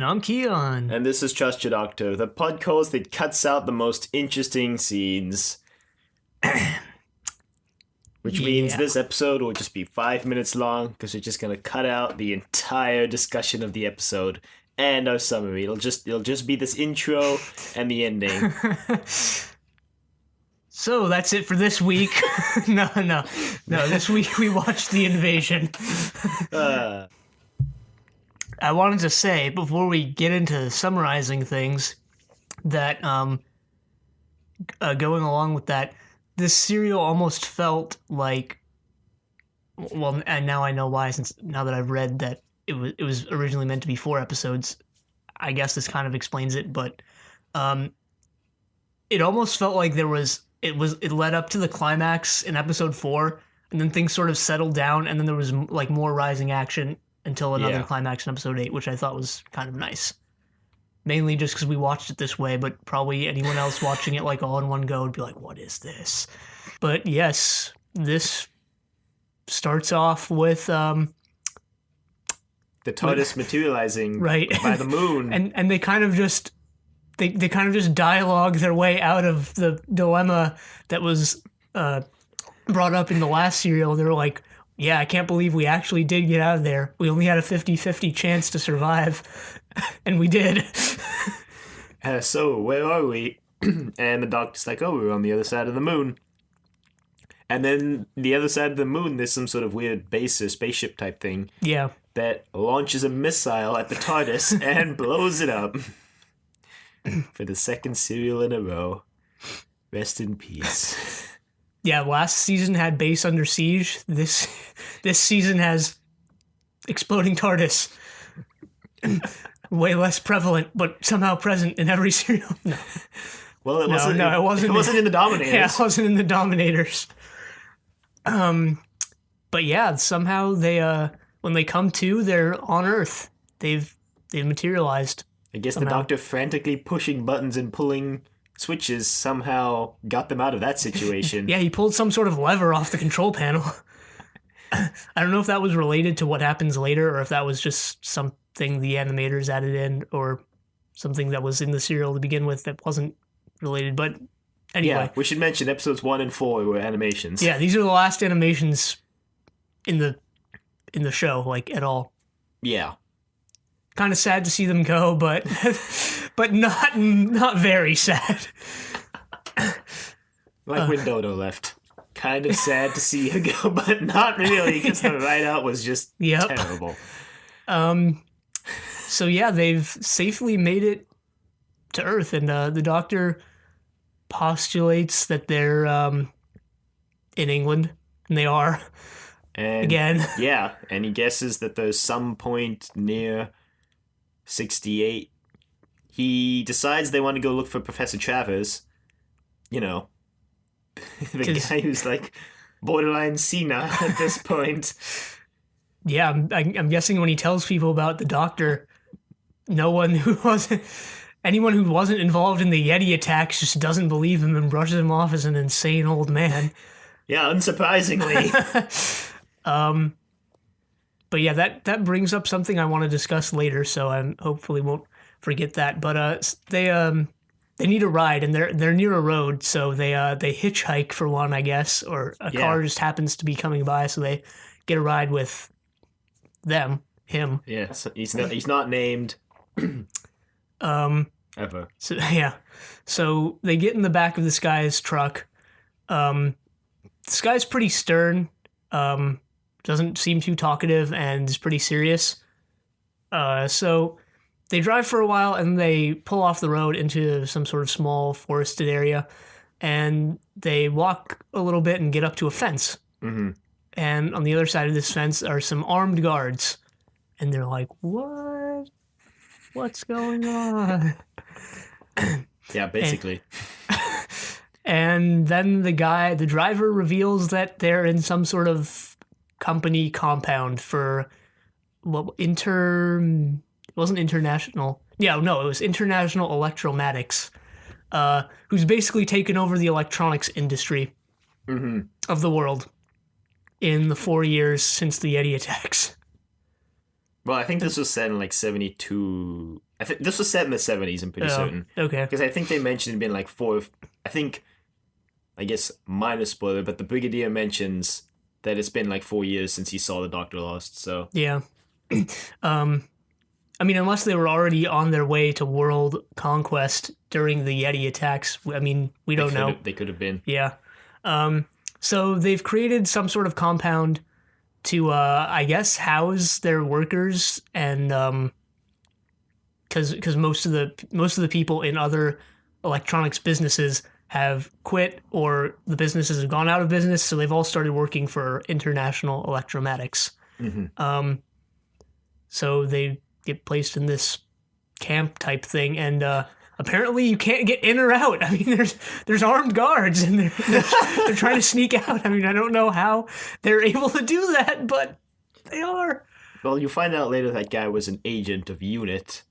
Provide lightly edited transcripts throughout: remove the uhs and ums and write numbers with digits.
I'm Keon. And this is Trust Your Doctor, the podcast that cuts out the most interesting scenes. Which means this episode will just be 5 minutes long, because we're just going to cut out the entire discussion of the episode and our summary. It'll just be this intro and the ending. So that's it for this week. No. This week we watched The Invasion. I wanted to say, before we get into summarizing things, that going along with that, this serial almost felt like, well, and now I know why, since now that I've read that it was originally meant to be 4 episodes. I guess this kind of explains it, but it almost felt like it led up to the climax in episode 4, and then things sort of settled down, and then there was like more rising action until another climax in episode 8, which I thought was kind of nice. Mainly just because we watched it this way, but probably anyone else watching it like all in one go would be like, what is this? But yes, this starts off with the TARDIS materializing right by the moon. and they kind of just they kind of just dialogue their way out of the dilemma that was brought up in the last serial. They're like, yeah, I can't believe we actually did get out of there. We only had a 50-50 chance to survive, and we did. So, where are we? And the doctor's like, oh, we're on the other side of the moon. And then the other side of the moon, there's some sort of weird base or spaceship type thing. Yeah. That launches a missile at the TARDIS and blows it up. For the second serial in a row. Rest in peace. Yeah, last season had base under siege. This season has exploding TARDIS. Way less prevalent, but somehow present in every serial. No. Well, it wasn't. No, it wasn't. It wasn't in the Dominators. Yeah, it wasn't in the Dominators. But yeah, somehow they when they come to, they're on Earth. They've materialized. I guess somehow. The Doctor frantically pushing buttons and pulling switches somehow got them out of that situation. Yeah, he pulled some sort of lever off the control panel. I don't know if that was related to what happens later, or if that was just something the animators added in, or something that was in the serial to begin with that wasn't related. But anyway. Yeah, we should mention episodes 1 and 4 were animations. Yeah, these are the last animations in the show, like, at all. Yeah. Kind of sad to see them go, but not very sad. Like when Dodo left. Kind of sad to see her go, but not really, because the write-out was just terrible. So yeah, they've safely made it to Earth, and the Doctor postulates that they're in England, and they are. And, again. Yeah, and he guesses that there's some point near 68. He decides they want to go look for Professor Travers. You know, the guy who's like borderline senile at this point. Yeah, I'm guessing when he tells people about the Doctor, anyone who wasn't involved in the Yeti attacks just doesn't believe him and brushes him off as an insane old man. Yeah, unsurprisingly. But yeah, that brings up something I want to discuss later, so I hopefully won't forget that. But they need a ride, and they're near a road, so they hitchhike for one, I guess, or a car just happens to be coming by, so they get a ride with him. Yeah, so he's not named. Ever. So yeah, so they get in the back of this guy's truck. This guy's pretty stern. Doesn't seem too talkative and is pretty serious. So they drive for a while and they pull off the road into some sort of small forested area, and they walk a little bit and get up to a fence. Mm-hmm. And on the other side of this fence are some armed guards, and they're like, "What? What's going on?" Yeah, basically. And then the driver reveals that they're in some sort of company compound for it wasn't international. Yeah, no, it was International Electromatics, who's basically taken over the electronics industry of the world in the 4 years since the Yeti attacks. Well, I think this was set in like 72 I think this was set in the 70s, I'm pretty certain. Okay. Because I think they mentioned it being like I think, I guess, minor spoiler, but the Brigadier mentions that it's been like 4 years since he saw the Doctor last, so. Yeah. I mean, unless they were already on their way to world conquest during the Yeti attacks, I mean, we don't know. They could have been. Yeah. So they've created some sort of compound to, I guess, house their workers, and because most of the people in other electronics businesses have quit, or the businesses have gone out of business, so they've all started working for International Electromatics. Mm-hmm. So they get placed in this camp type thing, and apparently you can't get in or out. I mean, there's armed guards, and they're trying to sneak out. I mean, I don't know how they're able to do that, but they are. Well, you find out later that guy was an agent of UNIT,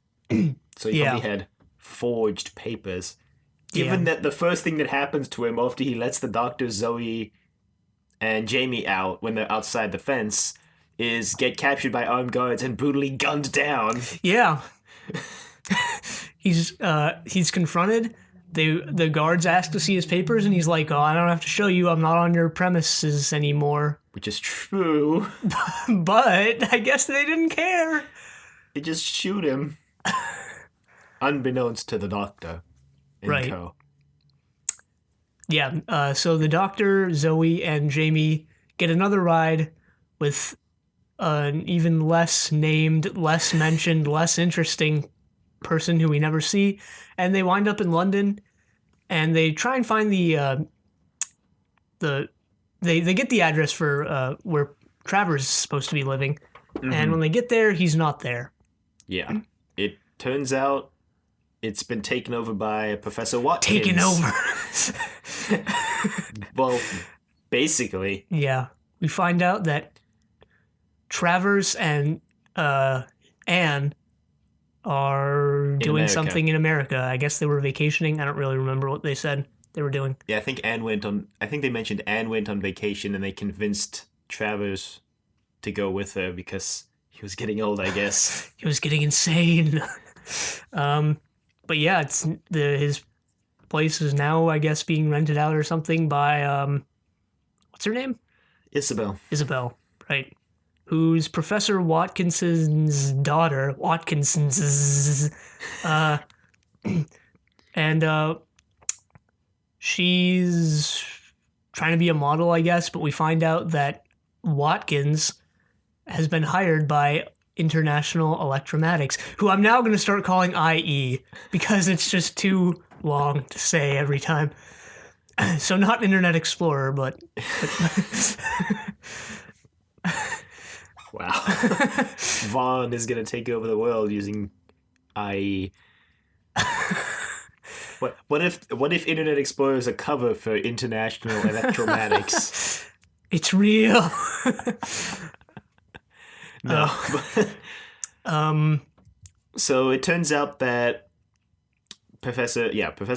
so he probably had forged papers. Given that the first thing that happens to him after he lets the Doctor, Zoe, and Jamie out when they're outside the fence is get captured by armed guards and brutally gunned down. Yeah. He's confronted. The guards ask to see his papers, and he's like, "Oh, I don't have to show you. I'm not on your premises anymore." Which is true. But I guess they didn't care. They just shoot him. Unbeknownst to the Doctor. Right. Co. Yeah, so the Doctor, Zoe, and Jamie get another ride with an even less named, less mentioned, less interesting person who we never see, and they wind up in London, and they try and find they get the address for where Travers is supposed to be living, and when they get there, he's not there. Yeah, it turns out it's been taken over by Professor Watkins. Taken over. Well, basically. Yeah, we find out that Travers and Anne are doing something in America. I guess they were vacationing. I don't really remember what they said they were doing. Yeah, I think they mentioned Anne went on vacation, and they convinced Travers to go with her because he was getting old, I guess. He was getting insane. But yeah, his place is now, I guess, being rented out or something by what's her name? Isabel, right? Who's Professor Watkinson's daughter. And she's trying to be a model, I guess, but we find out that Watkins has been hired by International Electromatics, who I'm now going to start calling IE because it's just too long to say every time. So not Internet Explorer, but wow. Vaughn is going to take over the world using IE. What if Internet Explorer is a cover for International Electromatics? It's real. No. So it turns out that Professor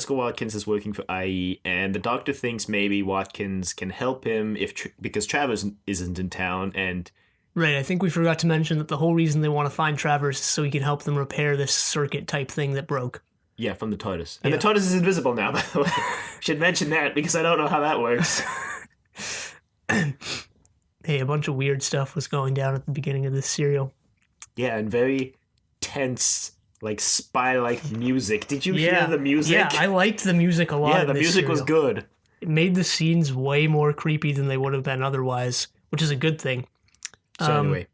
Watkins is working for IE, and the Doctor thinks maybe Watkins can help him because Travers isn't in town, and right. I think we forgot to mention that the whole reason they want to find Travers is so he can help them repair this circuit type thing that broke. Yeah, from the TARDIS, and the TARDIS is invisible now. By the way, should mention that because I don't know how that works. Hey, a bunch of weird stuff was going down at the beginning of this serial. Yeah, and very tense, like spy-like music. Did you hear the music? Yeah, I liked the music a lot. Yeah, the music was good. It made the scenes way more creepy than they would have been otherwise, which is a good thing. So anyway,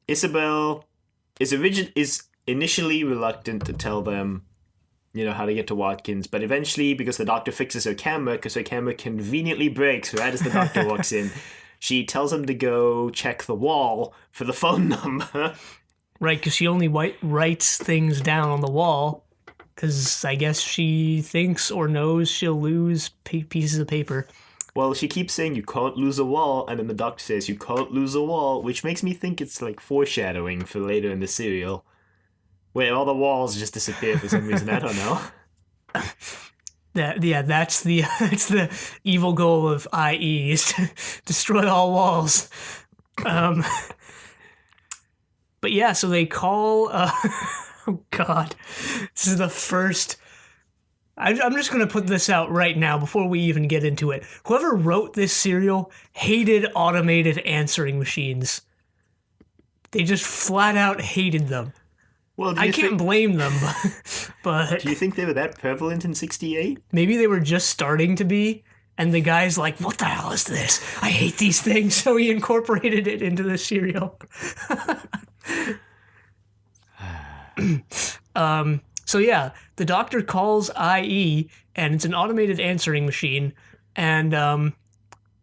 Isabel is initially reluctant to tell them, how to get to Watkins, but eventually, because the Doctor fixes her camera, because her camera conveniently breaks right as the Doctor walks in, she tells him to go check the wall for the phone number. Right, because she only writes things down on the wall, because I guess she thinks or knows she'll lose pieces of paper. Well, she keeps saying, you can't lose a wall, and then the Doctor says, you can't lose a wall, which makes me think it's like foreshadowing for later in the serial, where all the walls just disappear for some reason. I don't know. That's the evil goal of IE, is to destroy all walls. But yeah, so they call Oh, God. This is the first... I'm just going to put this out right now before we even get into it. Whoever wrote this serial hated automated answering machines. They just flat out hated them. Well, I can't blame them, but... Do you think they were that prevalent in 68? Maybe they were just starting to be, and the guy's like, what the hell is this? I hate these things, so he incorporated it into the serial. So yeah, the Doctor calls IE, and it's an automated answering machine, and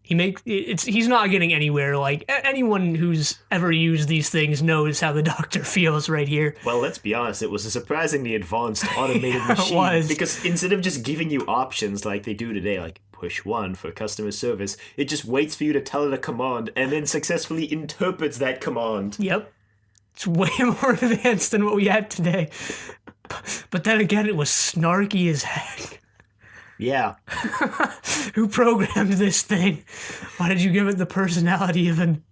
he's not getting anywhere. Like, anyone who's ever used these things knows how the Doctor feels right here. Well, let's be honest, it was a surprisingly advanced automated machine. It was. Because instead of just giving you options like they do today, like push 1 for customer service, it just waits for you to tell it a command and then successfully interprets that command. Yep. It's way more advanced than what we had today. But then again, it was snarky as heck. Yeah. Who programmed this thing? Why did you give it the personality of an...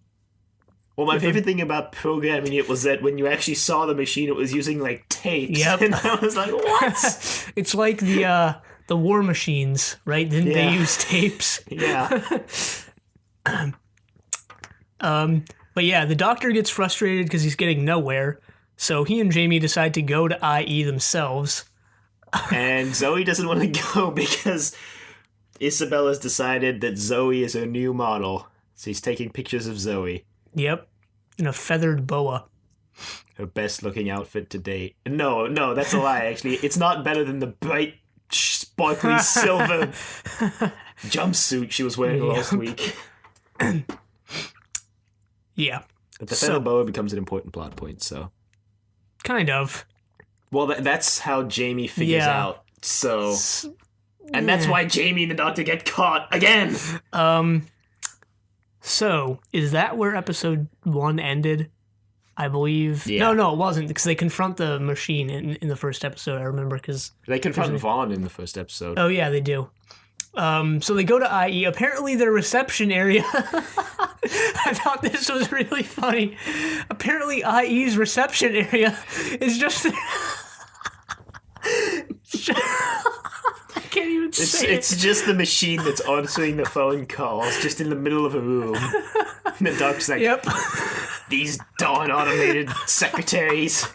Well, my favorite thing about programming it was that when you actually saw the machine, it was using, like, tapes. Yep. And I was like, what? It's like the war machines, right? Didn't they use tapes? Yeah. But yeah, the Doctor gets frustrated because he's getting nowhere, so he and Jamie decide to go to IE themselves. And Zoe doesn't want to go because Isabella's decided that Zoe is her new model. So he's taking pictures of Zoe. Yep. In a feathered boa. Her best looking outfit to date. No, that's a lie, actually. It's not better than the bright, sparkly silver jumpsuit she was wearing last week. Yeah. But the feather boa becomes an important plot point, so... Kind of. Well, that's how Jamie figures out, so... And that's why Jamie and the Doctor get caught again! So, is that where episode 1 ended? I believe... Yeah. No, it wasn't, because they confront the machine in the first episode, I remember, because... They confront Vaughn in the first episode. Oh, yeah, they do. So they go to IE. Apparently their reception area... I thought this was really funny. Apparently IE's reception area is just... I can't even say It's just the machine that's answering the phone calls, just in the middle of a room. And the Doc's like, yep. These darn automated secretaries.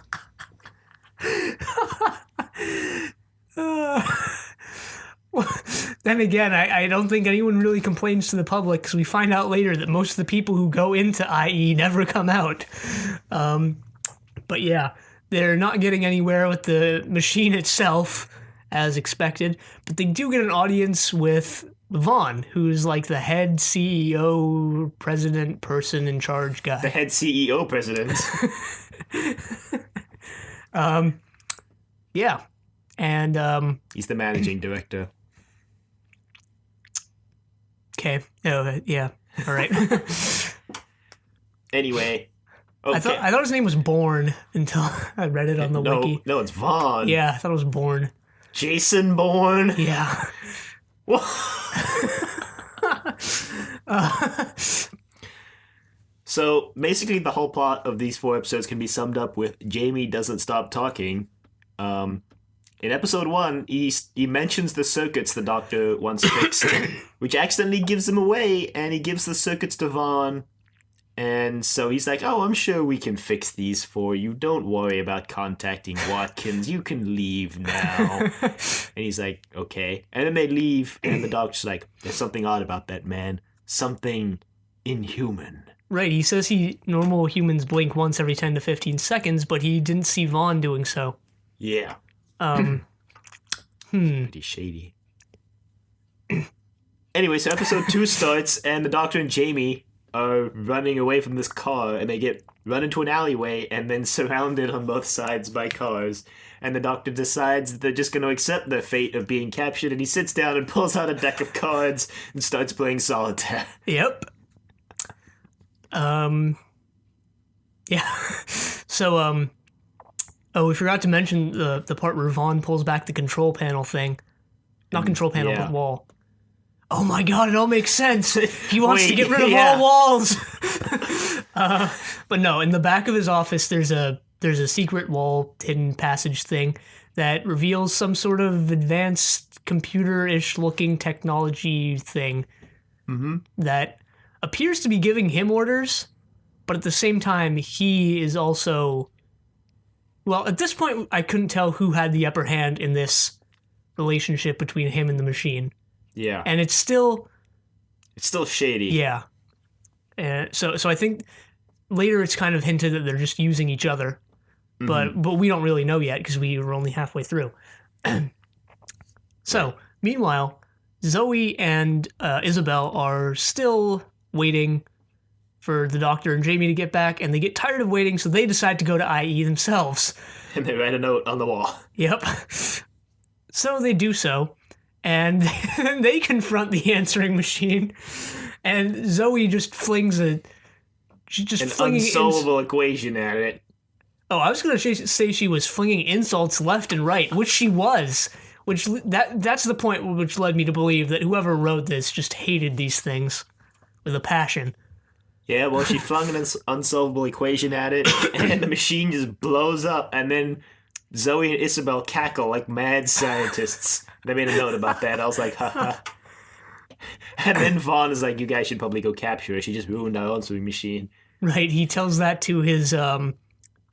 Then again, I don't think anyone really complains to the public, because we find out later that most of the people who go into IE never come out. But yeah, they're not getting anywhere with the machine itself, as expected, but they do get an audience with Vaughn, who's like the head CEO, president, person in charge guy. The head CEO president. Yeah. And he's the managing director. Okay. Oh, yeah. All right. Anyway. Okay. I thought his name was Bourne until I read it on the wiki. No, it's Vaughn. Yeah, I thought it was Bourne. Jason Bourne? Yeah. So, basically the whole plot of these 4 episodes can be summed up with Jamie doesn't stop talking. In episode 1, he mentions the circuits the Doctor wants fixed, which accidentally gives them away, and he gives the circuits to Vaughn. And so he's like, oh, I'm sure we can fix these for you. Don't worry about contacting Watkins. You can leave now. And he's like, okay. And then they leave, and the Doctor's like, there's something odd about that man. Something inhuman. Right, he says normal humans blink once every 10 to 15 seconds, but he didn't see Vaughn doing so. Yeah. Pretty shady. Anyway, so episode 2 starts, and the Doctor and Jamie are running away from this car, and they get run into an alleyway and then surrounded on both sides by cars. And the Doctor decides that they're just going to accept their fate of being captured, and he sits down and pulls out a deck of cards and starts playing solitaire. Yep. Yeah. So, oh, we forgot to mention the part where Vaughn pulls back the control panel thing. Not control panel, but wall. Oh my god, it all makes sense. He wants to get rid of all walls. But no, in the back of his office, there's a there's a secret wall, hidden passage thing that reveals some sort of advanced computer-ish looking technology thing that appears to be giving him orders, but at the same time, he is also... Well, at this point, I couldn't tell who had the upper hand in this relationship between him and the machine. Yeah. And it's still shady. Yeah. And so I think later it's kind of hinted that they're just using each other. But we don't really know yet because we were only halfway through. So, meanwhile, Zoe and Isabel are still waiting for the Doctor and Jamie to get back, and they get tired of waiting, so they decide to go to IE themselves. And they write a note on the wall. Yep. So they do so, and they confront the answering machine, and Zoe just flings an unsolvable equation at it. Oh, I was going to say she was flinging insults left and right, which she was. That's the point which led me to believe that whoever wrote this just hated these things with a passion. Yeah, well, she flung an unsolvable equation at it, and the machine just blows up, and then Zoe and Isabel cackle like mad scientists. They made a note about that. I was like, haha. And then Vaughn is like, you guys should probably go capture her. She just ruined our answering machine. Right, he tells that to his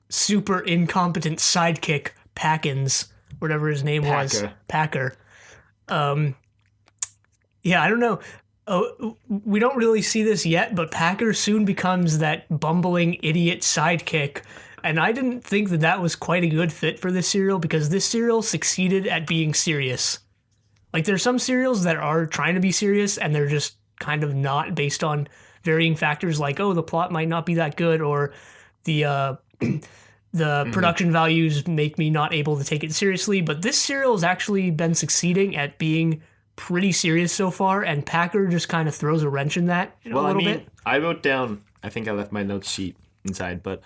super incompetent sidekick, Packins, whatever his name was. Packer. Yeah, I don't know. We don't really see this yet, but Packer soon becomes that bumbling idiot sidekick. And I didn't think that was quite a good fit for this serial because this serial succeeded at being serious. Like, there's some serials that are trying to be serious and they're just kind of not based on varying factors like, oh, the plot might not be that good or the production values make me not able to take it seriously. But this serial has actually been succeeding at being pretty serious so far, and Packer just kind of throws a wrench in that a little bit. I wrote down, I think I left my notes sheet inside, but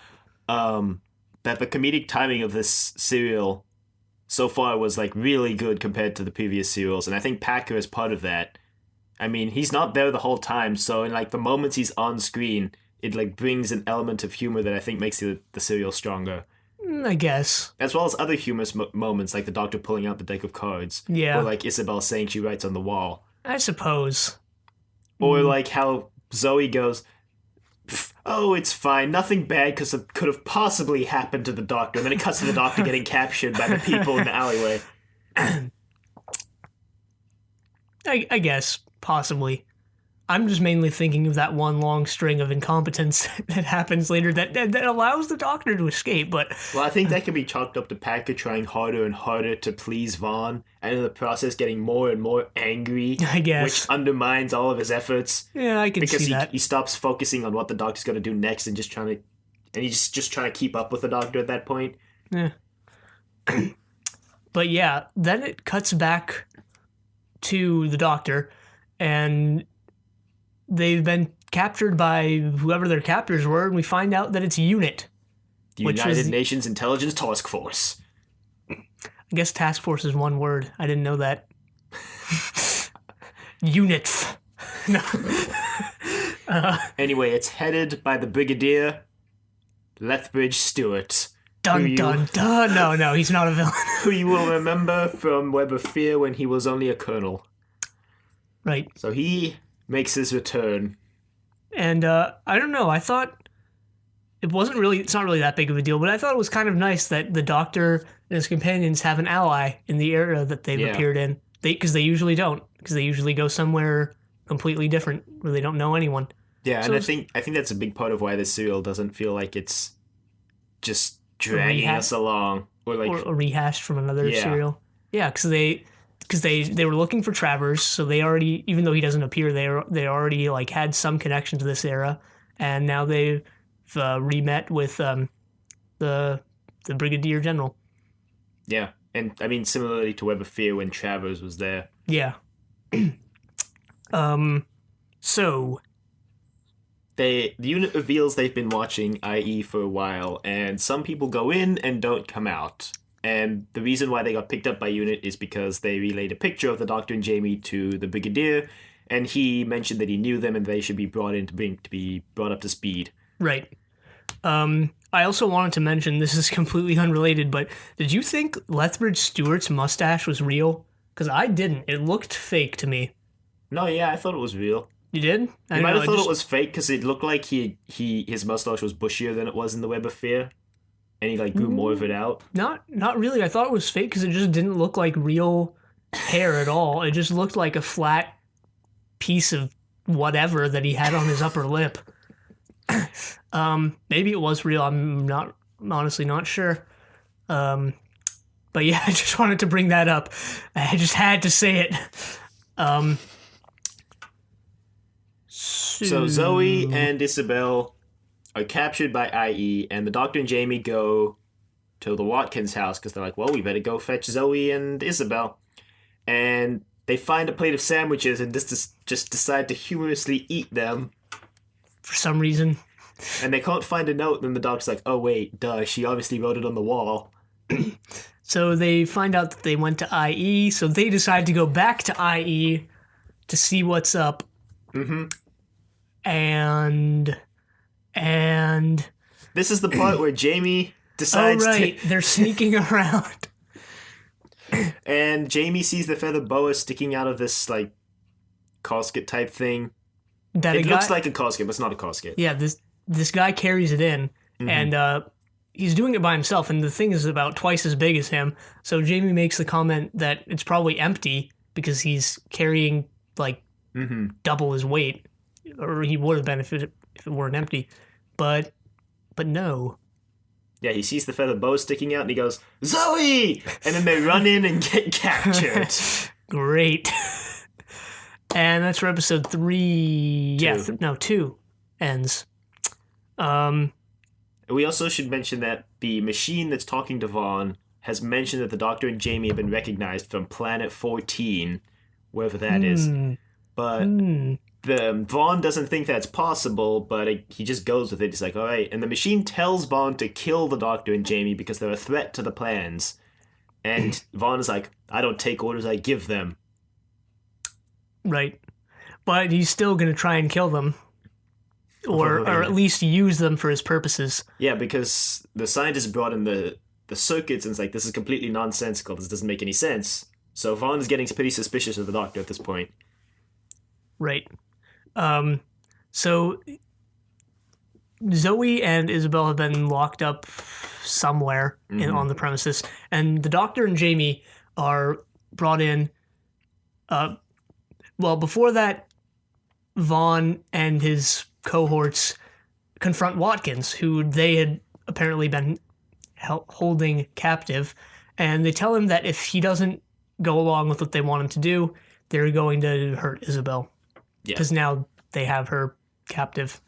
that the comedic timing of this serial so far was like really good compared to the previous serials, and I think Packer is part of that. I mean, he's not there the whole time, so in like the moments he's on screen, it like brings an element of humor that I think makes the serial stronger. I guess. As well as other humorous moments, like the Doctor pulling out the deck of cards. Yeah. Or like Isabel saying she writes on the wall. I suppose. Or like how Zoe goes, oh, it's fine. Nothing bad could have possibly happened to the Doctor. And then it cuts to the Doctor getting captured by the people in the alleyway. I guess. Possibly. I'm just mainly thinking of that one long string of incompetence that happens later that allows the Doctor to escape, but... Well, I think that can be chalked up to Packer trying harder and harder to please Vaughn, and in the process getting more and more angry, I guess. Which undermines all of his efforts. Yeah, I can see that. Because he stops focusing on what the Doctor's going to do next and he's just trying to keep up with the Doctor at that point. Yeah. But yeah, then it cuts back to the Doctor, and... they've been captured by whoever their captors were, and we find out that it's UNIT. The United Nations Intelligence Task Force. I guess task force is one word. I didn't know that. UNIT. No. Anyway, it's headed by the Brigadier Lethbridge-Stewart. Dun, dun, dun. No, he's not a villain. Who you will remember from Web of Fear when he was only a colonel. Right. So he... makes his return. And I don't know, I thought it's not really that big of a deal, but I thought it was kind of nice that the Doctor and his companions have an ally in the era that they've appeared in. Because they usually don't. Because they usually go somewhere completely different where they don't know anyone. Yeah, so and I think that's a big part of why this serial doesn't feel like it's just dragging us along. Or rehashed from another serial. Yeah, because they were looking for Travers, so they already, even though he doesn't appear, they already like had some connection to this era, and now they've re-met with the Brigadier General. Yeah, and I mean similarly to Web of Fear when Travers was there. Yeah. So the unit reveals they've been watching IE for a while, and some people go in and don't come out. And the reason why they got picked up by UNIT is because they relayed a picture of the Doctor and Jamie to the Brigadier, and he mentioned that he knew them and they should be brought in to be brought up to speed. Right. I also wanted to mention, this is completely unrelated, but did you think Lethbridge-Stewart's mustache was real? Because I didn't. It looked fake to me. No, yeah, I thought it was real. You did? I You don't might know. have thought it was fake because it looked like his mustache was bushier than it was in the Web of Fear, and he like grew more of it out. Not really. I thought it was fake because it just didn't look like real hair at all. It just looked like a flat piece of whatever that he had on his upper lip. Maybe it was real. I'm honestly not sure. But yeah, I just wanted to bring that up. I just had to say it. So Zoe and Isabel are captured by IE, and the Doctor and Jamie go to the Watkins house because they're like, well, we better go fetch Zoe and Isabel. And they find a plate of sandwiches and just decide to humorously eat them. For some reason. And they can't find a note, and then the Doctor's like, oh wait, duh, she obviously wrote it on the wall. So they find out that they went to IE, so they decide to go back to IE to see what's up. Mm-hmm. And this is the part where Jamie decides they're sneaking around. And Jamie sees the feather boa sticking out of this like casket type thing. It looks like a casket, but it's not a casket. Yeah, this guy carries it in, and he's doing it by himself, and the thing is about twice as big as him. So Jamie makes the comment that it's probably empty because he's carrying like double his weight, or he would have been if it weren't empty. But no. Yeah, he sees the feather boa sticking out, and he goes, Zoe! And then they run in and get captured. Great. And that's where episode 3... Two. Yeah, 2 ends. We also should mention that the machine that's talking to Vaughn has mentioned that the Doctor and Jamie have been recognized from Planet 14, wherever that is. But Vaughn doesn't think that's possible, but he just goes with it. He's like, all right. And the machine tells Vaughn to kill the Doctor and Jamie because they're a threat to the plans. And Vaughn is like, I don't take orders, I give them. Right. But he's still going to try and kill them. Or at least use them for his purposes. Yeah, because the scientists brought in the circuits and it's like, this is completely nonsensical. This doesn't make any sense. So Vaughn is getting pretty suspicious of the Doctor at this point. Right. So Zoe and Isabel have been locked up somewhere on the premises, and the Doctor and Jamie are brought in. Well, before that, Vaughn and his cohorts confront Watkins, who they had apparently been holding captive, and they tell him that if he doesn't go along with what they want him to do, they're going to hurt Isabel. Because now they have her captive.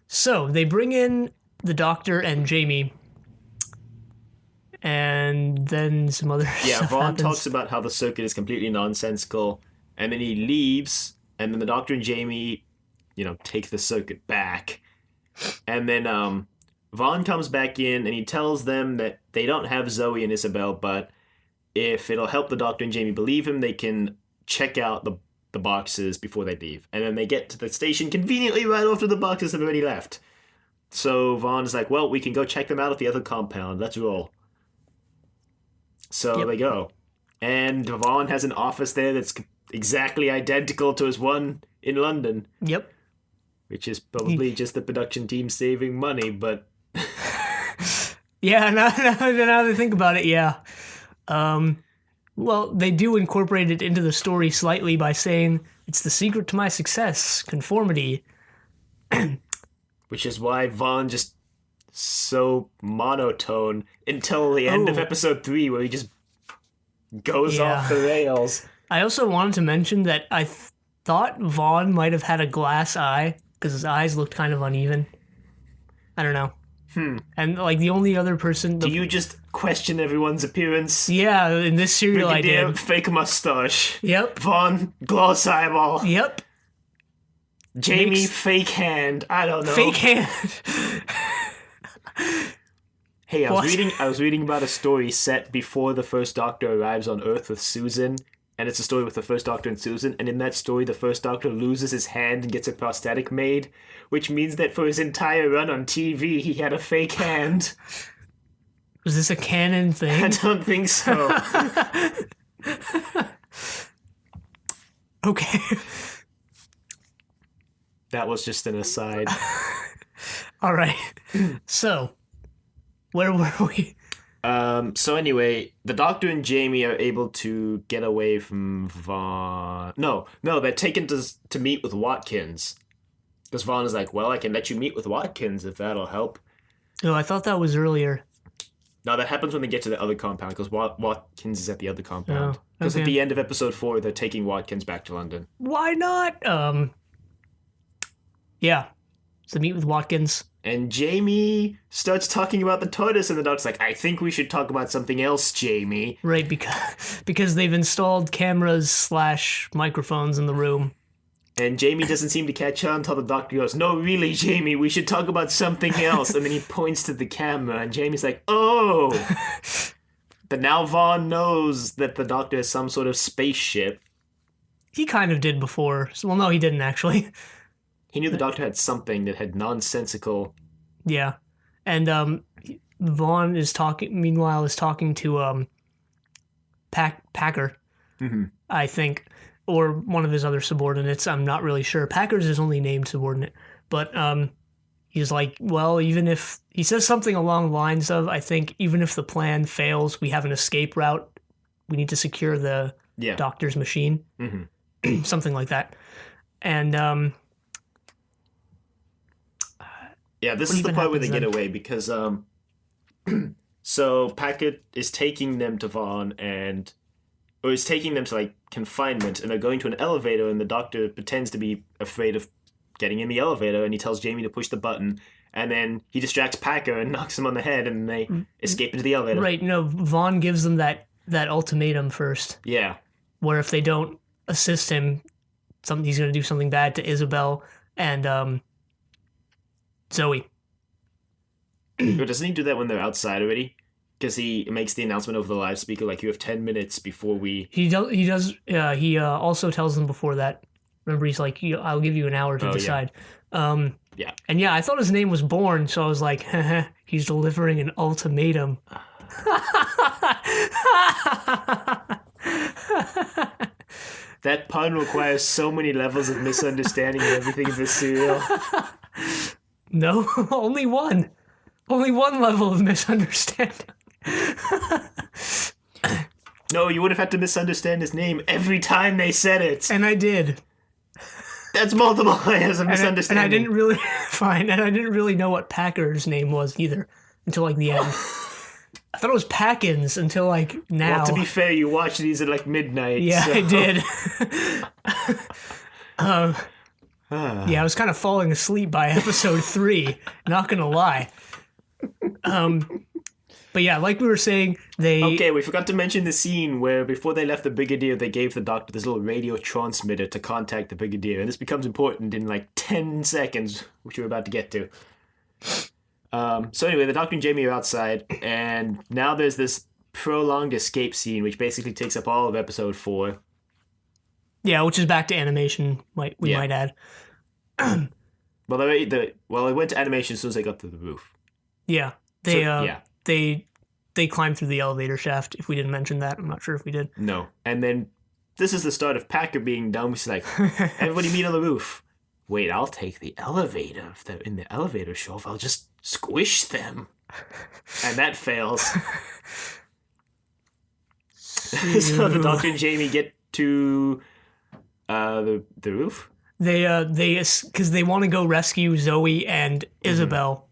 So they bring in the Doctor and Jamie, and then some other stuff Vaughn happens. talks about how the circuit is completely nonsensical, and then he leaves, and then the Doctor and Jamie, take the circuit back. And then Vaughn comes back in, and he tells them that they don't have Zoe and Isabel, but if it'll help the Doctor and Jamie believe him, they can check out the boxes before they leave. And then they get to the station conveniently right after the boxes have already left. So Vaughn's like, well, we can go check them out at the other compound. Let's roll. So they go. And Vaughn has an office there that's exactly identical to his one in London. Yep. Which is probably just the production team saving money, but... Yeah, now that I think about it, yeah. Well, they do incorporate it into the story slightly by saying, it's the secret to my success, conformity. Which is why Vaughn just so monotone until the end of episode 3, where he just goes off the rails. I also wanted to mention that I thought Vaughn might have had a glass eye, because his eyes looked kind of uneven. I don't know. And like the only other person... Do you just question everyone's appearance? Yeah, in this serial Brigadier, I did. Fake mustache. Yep. Vaughn, gloss eyeball. Yep. Jamie, fake hand. I don't know. Fake hand. Hey, I was reading about a story set before the first Doctor arrives on Earth with Susan, and it's a story with the First Doctor and Susan, and in that story, the First Doctor loses his hand and gets a prosthetic made, which means that for his entire run on TV, he had a fake hand. Was this a canon thing? I don't think so. Okay. That was just an aside. All right. So, where were we? So anyway, the Doctor and Jamie are able to get away from Vaughn. No, they're taken to meet with Watkins. Because Vaughn is like, well, I can let you meet with Watkins if that'll help. No, I thought that was earlier. No, that happens when they get to the other compound, because Watkins is at the other compound. Oh, Because okay. at the end of episode 4, they're taking Watkins back to London. Why not? Yeah. So meet with Watkins. And Jamie starts talking about the TARDIS, and the Doctor's like, I think we should talk about something else, Jamie. Right, because they've installed cameras / microphones in the room. And Jamie doesn't seem to catch on until the Doctor goes, no, really, Jamie, we should talk about something else. And then he points to the camera, and Jamie's like, oh! But now Vaughn knows that the Doctor is some sort of spaceship. He kind of did before. Well, no, he didn't actually. He knew the Doctor had something that had nonsensical... Yeah. And Vaughn is talking to Packer, I think, or one of his other subordinates. I'm not really sure. Packer's his only named subordinate. But he's like, well, even if... He says something along the lines of, I think, even if the plan fails, we have an escape route. We need to secure the Doctor's machine. Mm-hmm. Something like that. And... Yeah, this is the part where they get away, because so Packard is taking them to Vaughn, or is taking them to like confinement, and they're going to an elevator, and the Doctor pretends to be afraid of getting in the elevator, and he tells Jamie to push the button, and then he distracts Packer and knocks him on the head, and they escape into the elevator. Right, no, Vaughn gives them that ultimatum first. Yeah. Where if they don't assist him, he's going to do something bad to Isabel and Zoe. But doesn't he do that when they're outside already? Because he makes the announcement over the live speaker, like, you have 10 minutes before we... He does. He also tells them before that. Remember, he's like, I'll give you an hour to decide. Yeah. And yeah, I thought his name was Bourne, so I was like, he's delivering an ultimatum. That pun requires so many levels of misunderstanding of everything in this serial. No, only one. Only one level of misunderstanding. No, you would have had to misunderstand his name every time they said it. And I did. That's multiple layers of misunderstanding. And I didn't really and I didn't really know what Packer's name was either until like the end. I thought it was Packins until like now. Well, to be fair, you watched these at like midnight. Yeah, so. I did. Yeah, I was kind of falling asleep by episode 3. Not gonna lie. But yeah, like we were saying, Okay, we forgot to mention the scene where before they left the Brigadier, they gave the Doctor this little radio transmitter to contact the Brigadier, and this becomes important in like 10 seconds, which we're about to get to. So anyway, the Doctor and Jamie are outside, and now there's this prolonged escape scene, which basically takes up all of episode 4. Yeah, which is back to animation, might add. Well, they went to animation as soon as they got to the roof. Yeah, they climbed through the elevator shaft. If we didn't mention that, I'm not sure if we did. No, and then this is the start of Packer being dumb. He's like, everybody meet on the roof. Wait, I'll take the elevator. If they're in the elevator shaft, I'll just squish them. And that fails. So the Doctor and Jamie get to the roof. Because they want to go rescue Zoe and Isabel.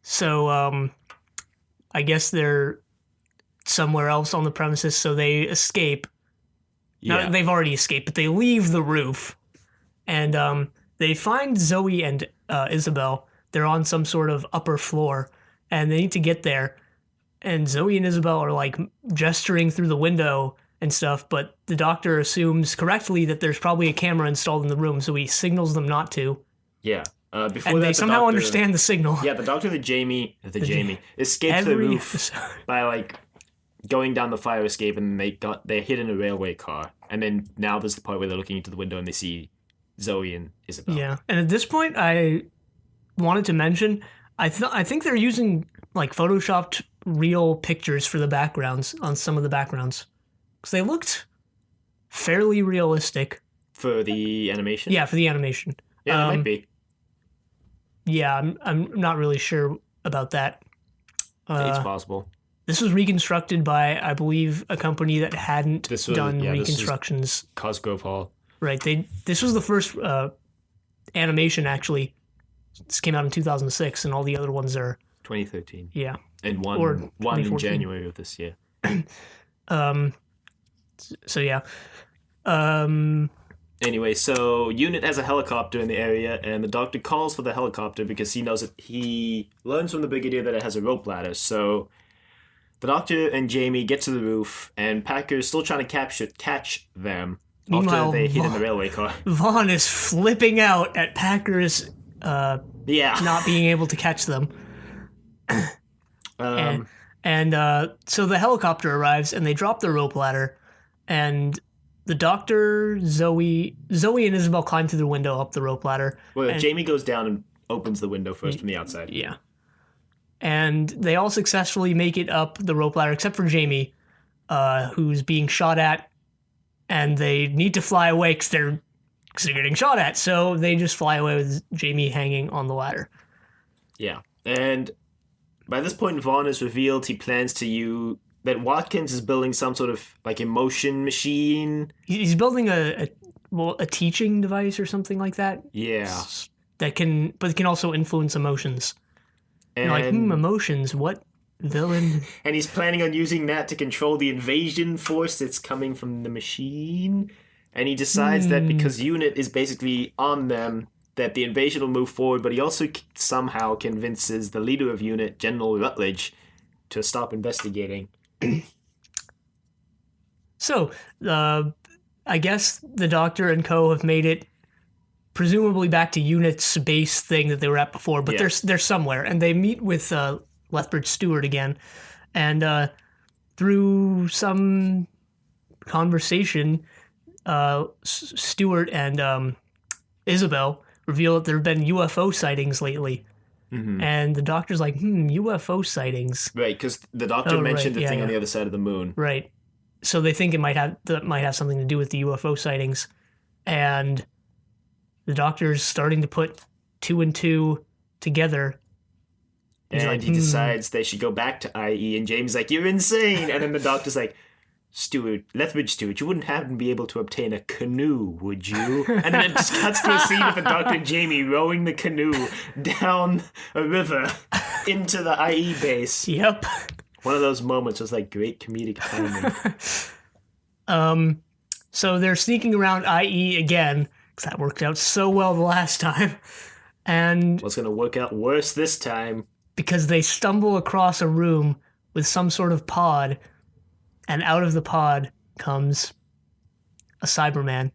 So I guess they're somewhere else on the premises, so they escape. Yeah. No, they've already escaped, but they leave the roof. And they find Zoe and Isabel. They're on some sort of upper floor, and they need to get there. And Zoe and Isabel are like gesturing through the window and stuff, but the Doctor assumes correctly that there's probably a camera installed in the room, so he signals them not to. Yeah. Before and that, they somehow Doctor, understand the signal. Yeah, the Doctor and Jamie escapes the roof by like going down the fire escape, and they're hit in a railway car. And then now there's the part where they're looking into the window and they see Zoe and Isabel. Yeah, and at this point, I wanted to mention, I think they're using like photoshopped real pictures for the backgrounds on some of the backgrounds, because they looked fairly realistic For the animation? Yeah, for the animation. Yeah, it might be. Yeah, I'm not really sure about that. It's possible. This was reconstructed by, I believe, a company that hadn't done reconstructions. Cosgrove Hall. Right. This was the first animation, actually. This came out in 2006, and all the other ones are 2013. Yeah. And one in January of this year. So yeah. Anyway, so Unit has a helicopter in the area, and the Doctor calls for the helicopter because he knows that he learns from the Brigadier that it has a rope ladder. So the Doctor and Jamie get to the roof, and Packer's still trying to catch them. Meanwhile, after they hit in the railway car. Vaughn is flipping out at Packer's not being able to catch them. So the helicopter arrives, and they drop the rope ladder, and the Doctor, Zoe and Isabel climb through the window up the rope ladder. Well, Jamie goes down and opens the window first from the outside. Yeah. And they all successfully make it up the rope ladder, except for Jamie, who's being shot at, and they need to fly away because they're getting shot at. So they just fly away with Jamie hanging on the ladder. Yeah. And by this point, Vaughn has revealed he plans to use... that Watkins is building some sort of like emotion machine. He's building a teaching device or something like that. Yeah. But it can also influence emotions. And you're like, emotions, what villain? And he's planning on using that to control the invasion force that's coming from the machine. And he decides that because Unit is basically on them, that the invasion will move forward, but he also somehow convinces the leader of Unit, General Rutledge, to stop investigating. So, I guess the Doctor and co have made it presumably back to Unit's base thing that they were at before, but they're somewhere, and they meet with Lethbridge-Stewart again, and through some conversation, Stewart and Isabel reveal that there have been UFO sightings lately. Mm-hmm. And the Doctor's like, UFO sightings. Right, because the Doctor mentioned the thing on the other side of the moon. Right. So they think it might have something to do with the UFO sightings. And the Doctor's starting to put two and two together. And he decides they should go back to IE, and James like, you're insane! And then the Doctor's like, Lethbridge-Stewart, you wouldn't happen to be able to obtain a canoe, would you? And then it just cuts to a scene with the Doctor and Jamie rowing the canoe down a river into the IE base. Yep. One of those moments was like great comedic timing. So they're sneaking around IE again, because that worked out so well the last time. And what's going to work out worse this time? Because they stumble across a room with some sort of pod, and out of the pod comes a Cyberman.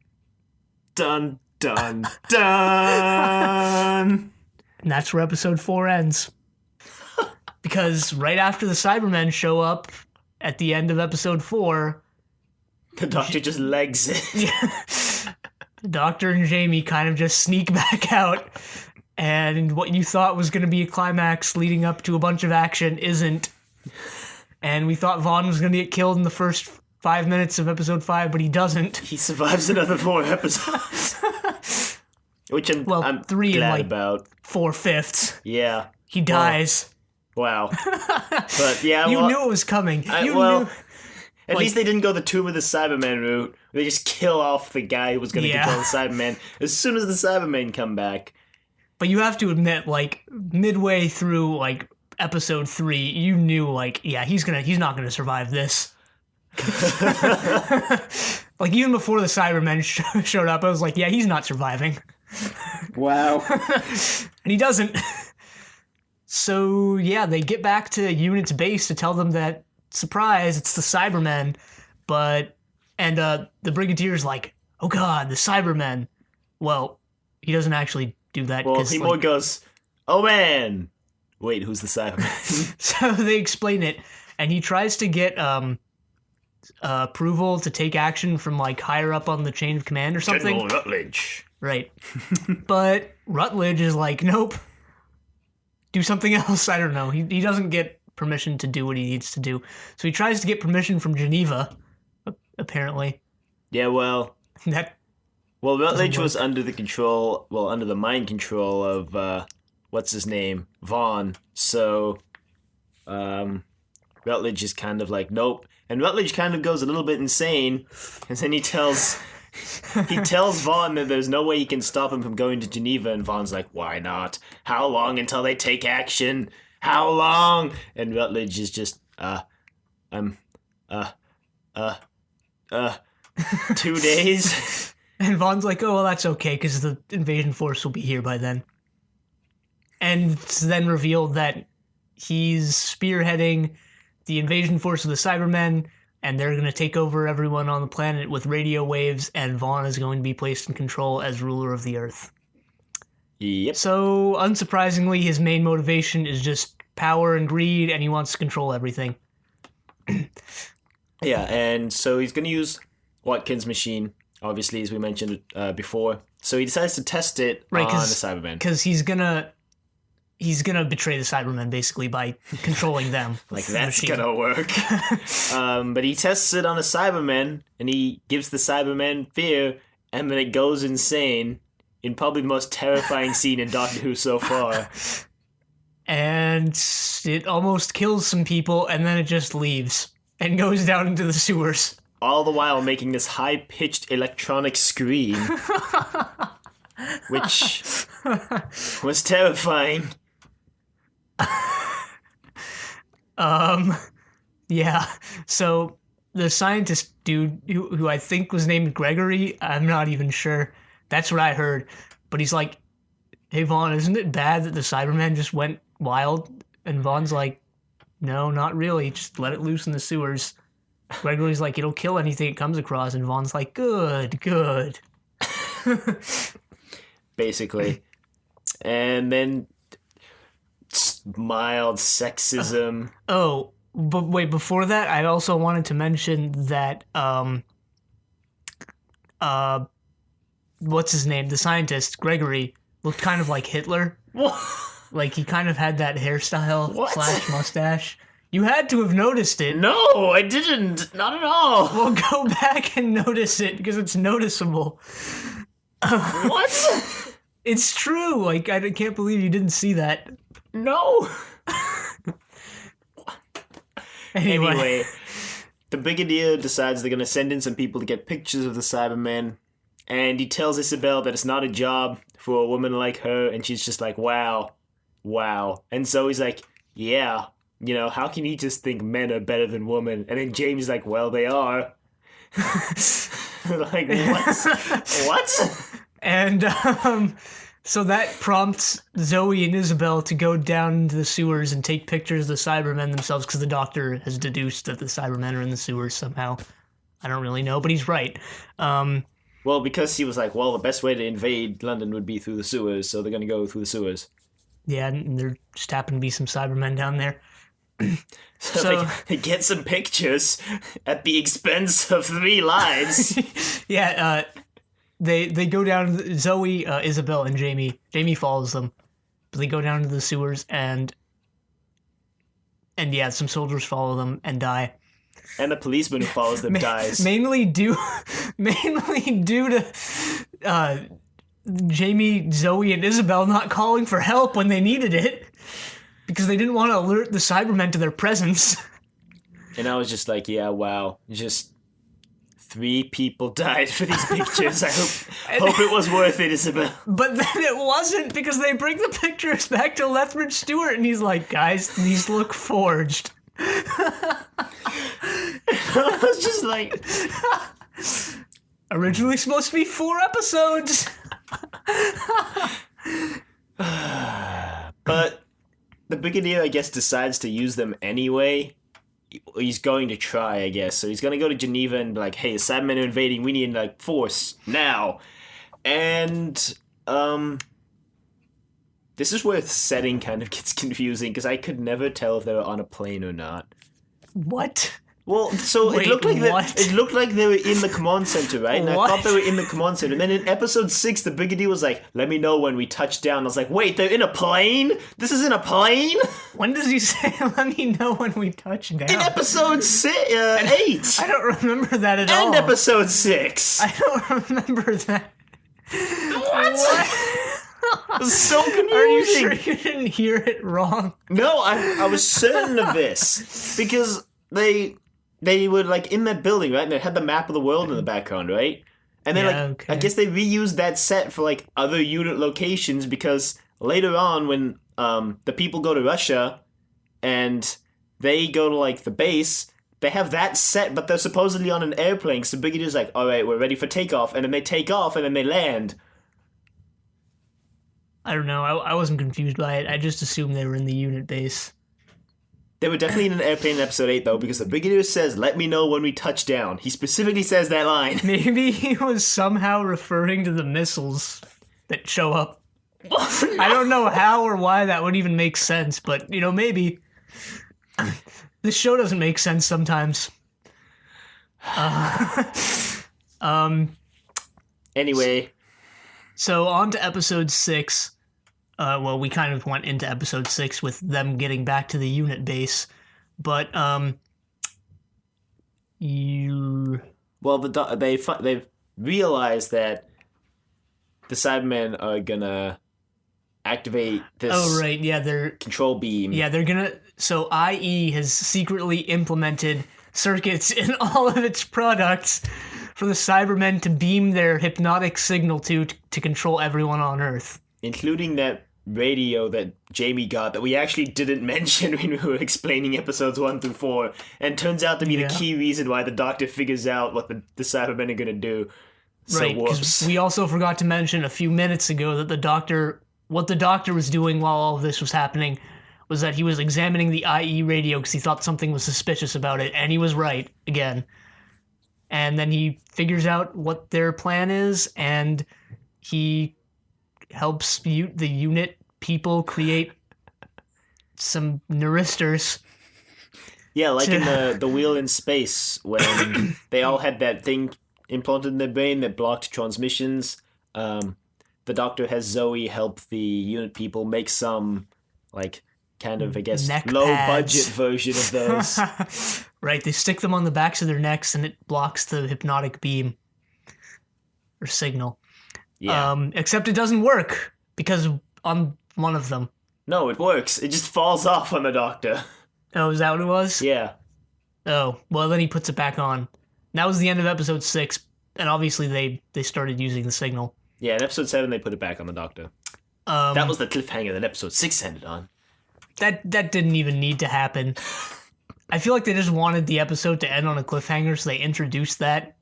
Dun, dun, dun! And that's where episode 4 ends. Because right after the Cybermen show up at the end of episode 4... the Doctor just legs it. The Doctor and Jamie kind of just sneak back out, and what you thought was going to be a climax leading up to a bunch of action isn't. And we thought Vaughn was going to get killed in the first 5 minutes of episode 5, but he doesn't. He survives another 4 episodes. Which I'm 3 glad and about. 4/5. Yeah. He dies. Wow. But yeah, you knew it was coming. At least they didn't go the Tomb of the Cybermen route. They just kill off the guy who was going to control the Cybermen as soon as the Cybermen come back. But you have to admit, like, midway through, like, episode 3, you knew, like, yeah, he's not gonna survive this. Like, even before the Cybermen showed up, I was like, yeah, he's not surviving. Wow. And he doesn't. So, yeah, they get back to Unit's base to tell them that, surprise, it's the Cybermen. And the Brigadier's like, oh god, the Cybermen. Well, he doesn't actually do that. Well, he more goes, oh man. Wait, who's the Cyberman? So they explain it, and he tries to get approval to take action from like higher up on the chain of command or something. General Rutledge. Right. But Rutledge is like, nope. Do something else. I don't know. He doesn't get permission to do what he needs to do. So he tries to get permission from Geneva, apparently. Yeah, well... Well, Rutledge was under the mind control of, what's his name? Vaughn. So, Rutledge is kind of like, nope. And Rutledge kind of goes a little bit insane, and then he tells Vaughn that there's no way he can stop him from going to Geneva, and Vaughn's like, why not? How long until they take action? How long? And Rutledge is just, 2 days. And Vaughn's like, oh, well, that's okay, because the invasion force will be here by then. And it's then revealed that he's spearheading the invasion force of the Cybermen, and they're going to take over everyone on the planet with radio waves, and Vaughn is going to be placed in control as ruler of the Earth. Yep. So, unsurprisingly, his main motivation is just power and greed, and he wants to control everything. Yeah, and so he's going to use Watkins' machine, obviously, as we mentioned before. So he decides to test it on the Cybermen. Because he's gonna betray the Cybermen, basically, by controlling them. Like, that's gonna work. But he tests it on the Cybermen, and he gives the Cybermen fear, and then it goes insane in probably the most terrifying scene in Doctor Who so far. And it almost kills some people, and then it just leaves and goes down into the sewers. All the while making this high-pitched electronic scream, which was terrifying. Yeah. So the scientist dude, who I think was named Gregory, I'm not even sure. That's what I heard. But he's like, hey, Vaughn, isn't it bad that the Cybermen just went wild? And Vaughn's like, no, not really. Just let it loose in the sewers. Gregory's like, it'll kill anything it comes across. And Vaughn's like, good. Basically. And then mild sexism. Oh, but wait, before that, I also wanted to mention that, what's his name? The scientist, Gregory, looked kind of like Hitler. What? Like, he kind of had that hairstyle / mustache. You had to have noticed it. No, I didn't. Not at all. Well, go back and notice it, because it's noticeable. What? It's true. Like, I can't believe you didn't see that. No. Anyway, the Brigadier decides they're going to send in some people to get pictures of the Cybermen, and he tells Isabel that it's not a job for a woman like her, and she's just like, wow. And so he's like, yeah, you know, how can you just think men are better than women? And then James is like, well, they are. Like, what? And so that prompts Zoe and Isabel to go down into the sewers and take pictures of the Cybermen themselves, because the Doctor has deduced that the Cybermen are in the sewers somehow. I don't really know, but he's right. Well, because he was like, well, the best way to invade London would be through the sewers, so they're going to go through the sewers. Yeah, and there just happen to be some Cybermen down there. So they get some pictures at the expense of 3 lives. Yeah, they go down, Zoe, Isabel, and Jamie. Jamie follows them. But they go down to the sewers, and yeah, some soldiers follow them and die. And the policeman who follows them dies. Mainly due to Jamie, Zoe, and Isabel not calling for help when they needed it, because they didn't want to alert the Cybermen to their presence. And I was just like, yeah, wow. Just 3 people died for these pictures. I hope it was worth it, Isabel. But then it wasn't, because they bring the pictures back to Lethbridge-Stewart, and he's like, guys, these look forged. I was just like... Originally supposed to be 4 episodes. But the Brigadier, I guess, decides to use them anyway. He's going to try, I guess. So he's going to go to Geneva and be like, hey, the Cybermen are invading. We need, like, force now. And, this is where the setting kind of gets confusing, because I could never tell if they were on a plane or not. What? Well, so Wait, it looked like what? it looked like they were in the command center, right? And I What? thought they were in the command center. And then in episode 6, the Brigadier was like, "Let me know when we touch down." I was like, "Wait, they're in a plane? This is in a plane?" When does he say, let me know when we touch down? In episode 8. I don't remember that at all. And episode 6. I don't remember that. What? It's so confusing. Are you sure you didn't hear it wrong? No, I was certain of this. Because they were like in that building, right? And they had the map of the world in the background, right? And then I guess they reused that set for like other unit locations because later on when the people go to Russia and they go to like the base, they have that set, but they're supposedly on an airplane. So Brigadier's like, all right, we're ready for takeoff. And then they take off and then they land. I don't know. I wasn't confused by it. I just assumed they were in the unit base. They were definitely in an airplane in episode 8, though, because the Brigadier says, "Let me know when we touch down." He specifically says that line. Maybe he was somehow referring to the missiles that show up. I don't know how or why that would even make sense, but, maybe. This show doesn't make sense sometimes. Anyway. So on to episode 6. Well, we kind of went into episode 6 with them getting back to the unit base, but well, they've realized that the Cybermen are gonna activate this. Oh right, yeah, they're control beam. Yeah, they're gonna. So IE has secretly implemented circuits in all of its products for the Cybermen to beam their hypnotic signal to control everyone on Earth, including that radio that Jamie got that we actually didn't mention when we were explaining episodes 1 through 4, and turns out to be the key reason why the Doctor figures out what the Cybermen are gonna do. So, right, because we also forgot to mention a few minutes ago that what the Doctor was doing while all of this was happening was that he was examining the IE radio because he thought something was suspicious about it, and he was right, again. And then he figures out what their plan is, and he helps the unit people create some neuristors. Yeah, like in the Wheel in Space, when they all had that thing implanted in their brain that blocked transmissions. The Doctor has Zoe help the unit people make some, like, kind of, I guess, low-budget version of those. Right, they stick them on the backs of their necks and it blocks the hypnotic beam. Or signal. Yeah. Except it doesn't work, because on one of them. No, it works. It just falls off on the Doctor. Oh, is that what it was? Yeah. Oh, well then he puts it back on. That was the end of episode 6, and obviously they started using the signal. Yeah, in episode 7 they put it back on the Doctor. That was the cliffhanger that episode 6 ended on. That didn't even need to happen. I feel like they just wanted the episode to end on a cliffhanger, so they introduced that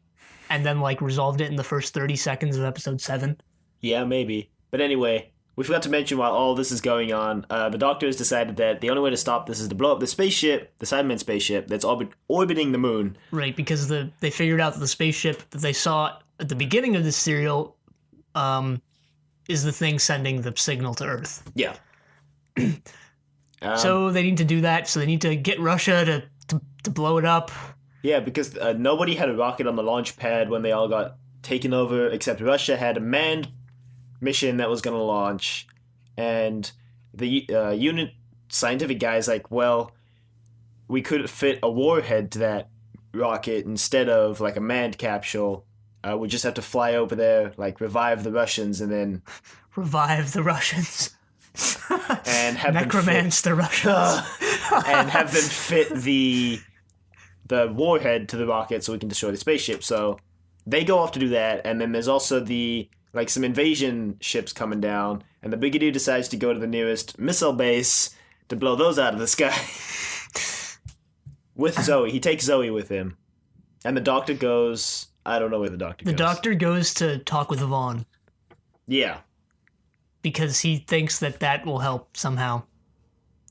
and then like resolved it in the first 30 seconds of episode 7. Yeah, maybe. But anyway, we forgot to mention while all this is going on, the Doctor has decided that the only way to stop this is to blow up the spaceship, the Cyberman spaceship, that's orbiting the moon. Right, because they figured out that the spaceship that they saw at the beginning of this serial is the thing sending the signal to Earth. Yeah. So they need to do that, so they need to get Russia to blow it up. Yeah, because nobody had a rocket on the launch pad when they all got taken over, except Russia had a manned mission that was going to launch, and the unit scientific guy's like, well, we could fit a warhead to that rocket instead of like a manned capsule. We just have to fly over there, like revive the Russians, and then revive the Russians. And have necromance the Russians. And have them fit the warhead to the rocket so we can destroy the spaceship. So they go off to do that, and then there's also some invasion ships coming down, and the Brigadier decides to go to the nearest missile base to blow those out of the sky. With Zoe. He takes Zoe with him. And the Doctor goes... I don't know where the Doctor goes. The Doctor goes to talk with Vaughn. Yeah. Because he thinks that will help somehow.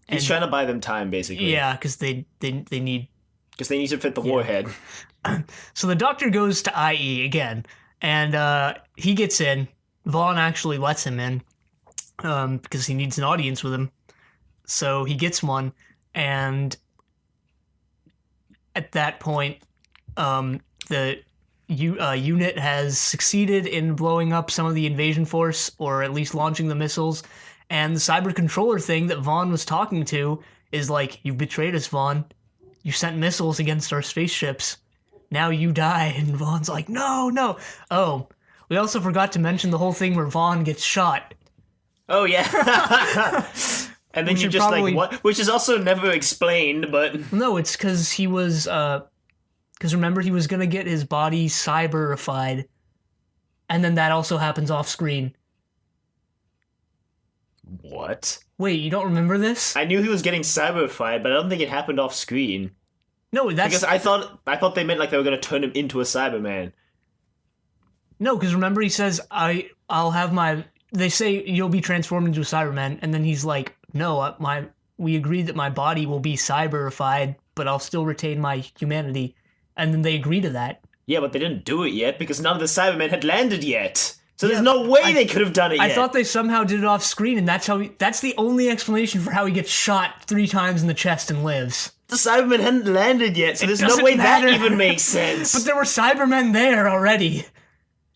He's trying to buy them time, basically. Yeah, because they need... Because they need to fit the warhead. So the Doctor goes to IE again, and he gets in. Vaughn actually lets him in because he needs an audience with him. So he gets one, and at that point, the unit has succeeded in blowing up some of the invasion force, or at least launching the missiles. And the cyber controller thing that Vaughn was talking to is like, "You've betrayed us, Vaughn. You sent missiles against our spaceships. Now you die." And Vaughn's like, "No, no." Oh, we also forgot to mention the whole thing where Vaughn gets shot. Oh, yeah. And then you just probably, like, what? Which is also never explained, but... No, it's because he was, because remember, he was going to get his body cyberified. And then that also happens off screen. What? Wait, you don't remember this? I knew he was getting cyberified, but I don't think it happened off screen. No, that's... Because I thought they meant like they were going to turn him into a Cyberman. No, because remember he says, I'll have my... They say you'll be transformed into a Cyberman, and then he's like, "No, we agreed that my body will be cyberified, but I'll still retain my humanity." And then they agree to that. Yeah, but they didn't do it yet because none of the Cybermen had landed yet. So there's no way they could have done it yet. I thought they somehow did it off screen, and that's the only explanation for how he gets shot 3 times in the chest and lives. The Cybermen hadn't landed yet, so there's no way that even makes sense. But there were Cybermen there already,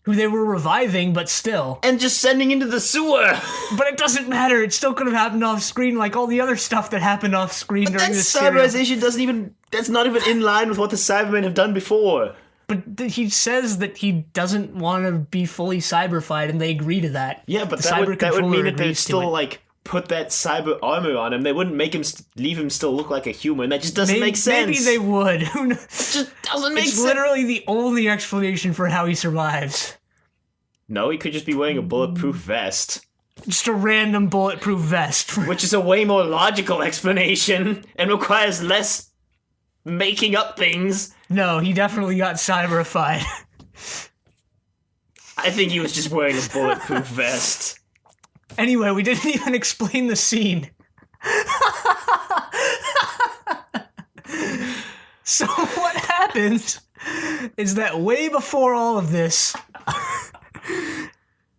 who they were reviving, but still. And just sending into the sewer. But it doesn't matter. It still could have happened off screen, like all the other stuff that happened off screen during this series. Cyberization that's not even in line with what the Cybermen have done before. But he says that he doesn't want to be fully cyberfied, and they agree to that. Yeah, but that would mean that they'd still, like, put that cyber armor on him. They wouldn't make him leave him still look like a human. That just doesn't make sense. Maybe they would. Who knows? It just doesn't make sense. It's literally the only explanation for how he survives. No, he could just be wearing a bulletproof vest. Just a random bulletproof vest. Which is a way more logical explanation and requires less making up things. No, he definitely got cyberified. I think he was just wearing a bulletproof vest. Anyway, we didn't even explain the scene. So what happens is that way before all of this,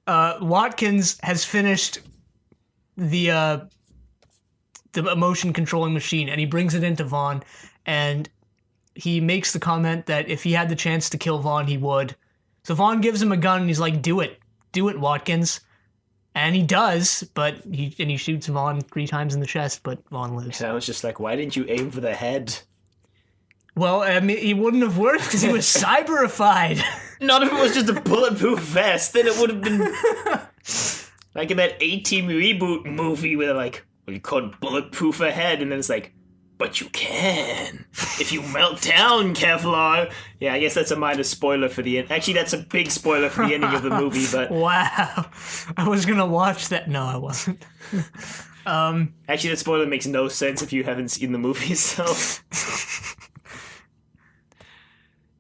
Watkins has finished the emotion controlling machine, and he brings it into Vaughn, and he makes the comment that if he had the chance to kill Vaughn, he would. So Vaughn gives him a gun, and he's like, "Do it, Watkins." And he does, but he shoots Vaughn 3 times in the chest, but Vaughn lives. And I was just like, why didn't you aim for the head? Well, I mean, he wouldn't have worked because he was cyberified. Not if it was just a bulletproof vest, then it would have been like in that A-Team reboot movie where they're like, "Well, you couldn't bulletproof a head," and then it's like, "But you can if you melt down Kevlar." Yeah, I guess that's a minor spoiler for the end. Actually, that's a big spoiler for the ending of the movie. But wow, I was gonna watch that. No, I wasn't. Actually, that spoiler makes no sense if you haven't seen the movie. So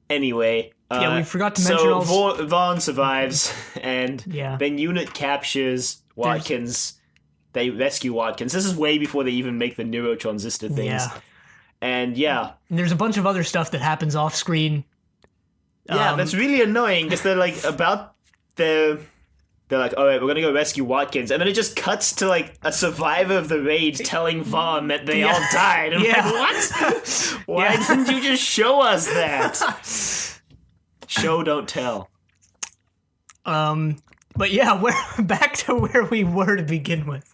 anyway, yeah, we forgot to mention. So Vaughn survives, and then Unit captures Watkins. They rescue Watkins. This is way before they even make the neurotransistor things. Yeah. And and there's a bunch of other stuff that happens off screen. Yeah, that's really annoying because they're like they're like, "All right, we're gonna go rescue Watkins," and then it just cuts to like a survivor of the raid telling Vaughn that they all died. I'm like, what? Why didn't you just show us that? Show, don't tell. But yeah, we're back to where we were to begin with.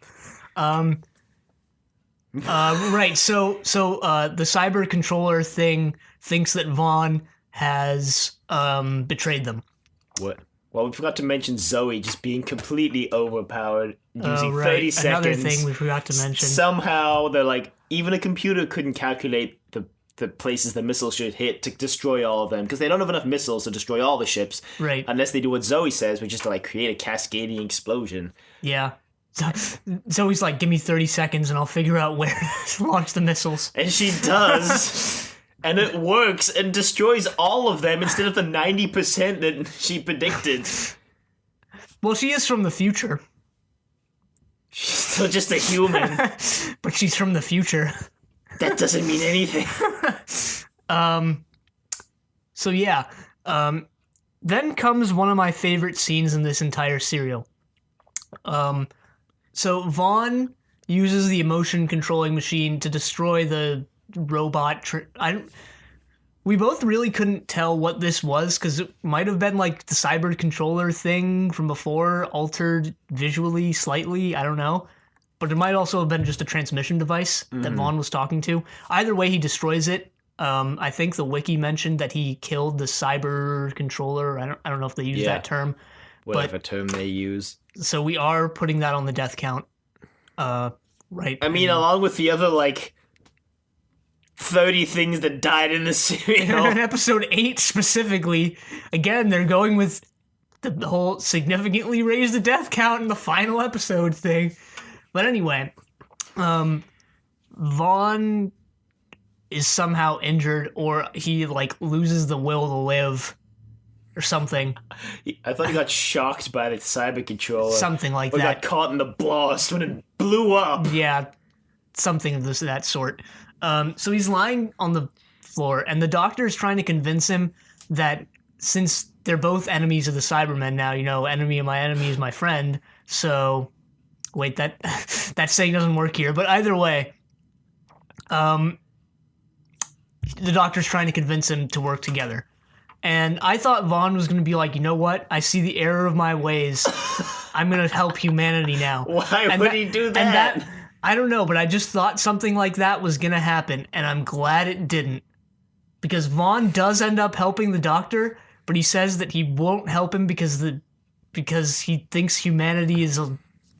Right. So the cyber controller thing thinks that Vaughn has betrayed them. What? Well, we forgot to mention Zoe just being completely overpowered, using 30 seconds. Another thing we forgot to mention. Somehow, they're like, even a computer couldn't calculate the places the missiles should hit to destroy all of them, because they don't have enough missiles to destroy all the ships. Right. Unless they do what Zoe says, which is to like create a cascading explosion. Yeah. Zoe's like, "Give me 30 seconds and I'll figure out where to launch the missiles." And she does. And it works and destroys all of them instead of the 90% that she predicted. Well, she is from the future. She's still just a human. But she's from the future. That doesn't mean anything. So yeah. Then comes one of my favorite scenes in this entire serial. So Vaughn uses the emotion controlling machine to destroy the robot. We both really couldn't tell what this was because it might have been like the cyber controller thing from before, altered visually slightly. I don't know. But it might also have been just a transmission device that Vaughn was talking to. Either way, he destroys it. I think the wiki mentioned that he killed the cyber controller. I don't know if they use that term. Whatever term they use. So we are putting that on the death count. Right. I mean, along with the other, like, 30 things that died in the serial. In episode 8 specifically, again, they're going with the whole significantly raise the death count in the final episode thing. But anyway, Vaughn is somehow injured, or he, like, loses the will to live or something. I thought he got shocked by the cyber controller. Something like or that. Or got caught in the blast when it blew up. Yeah, something of that sort. So he's lying on the floor, and the doctor is trying to convince him that since they're both enemies of the Cybermen now, enemy of my enemy is my friend, so... Wait, that saying doesn't work here, but either way, the doctor's trying to convince him to work together. And I thought Vaughn was going to be like, you know what? I see the error of my ways. I'm going to help humanity now. Why would he do that? And that, I don't know, but I just thought something like that was going to happen, and I'm glad it didn't. Because Vaughn does end up helping the doctor, but he says that he won't help him because he thinks humanity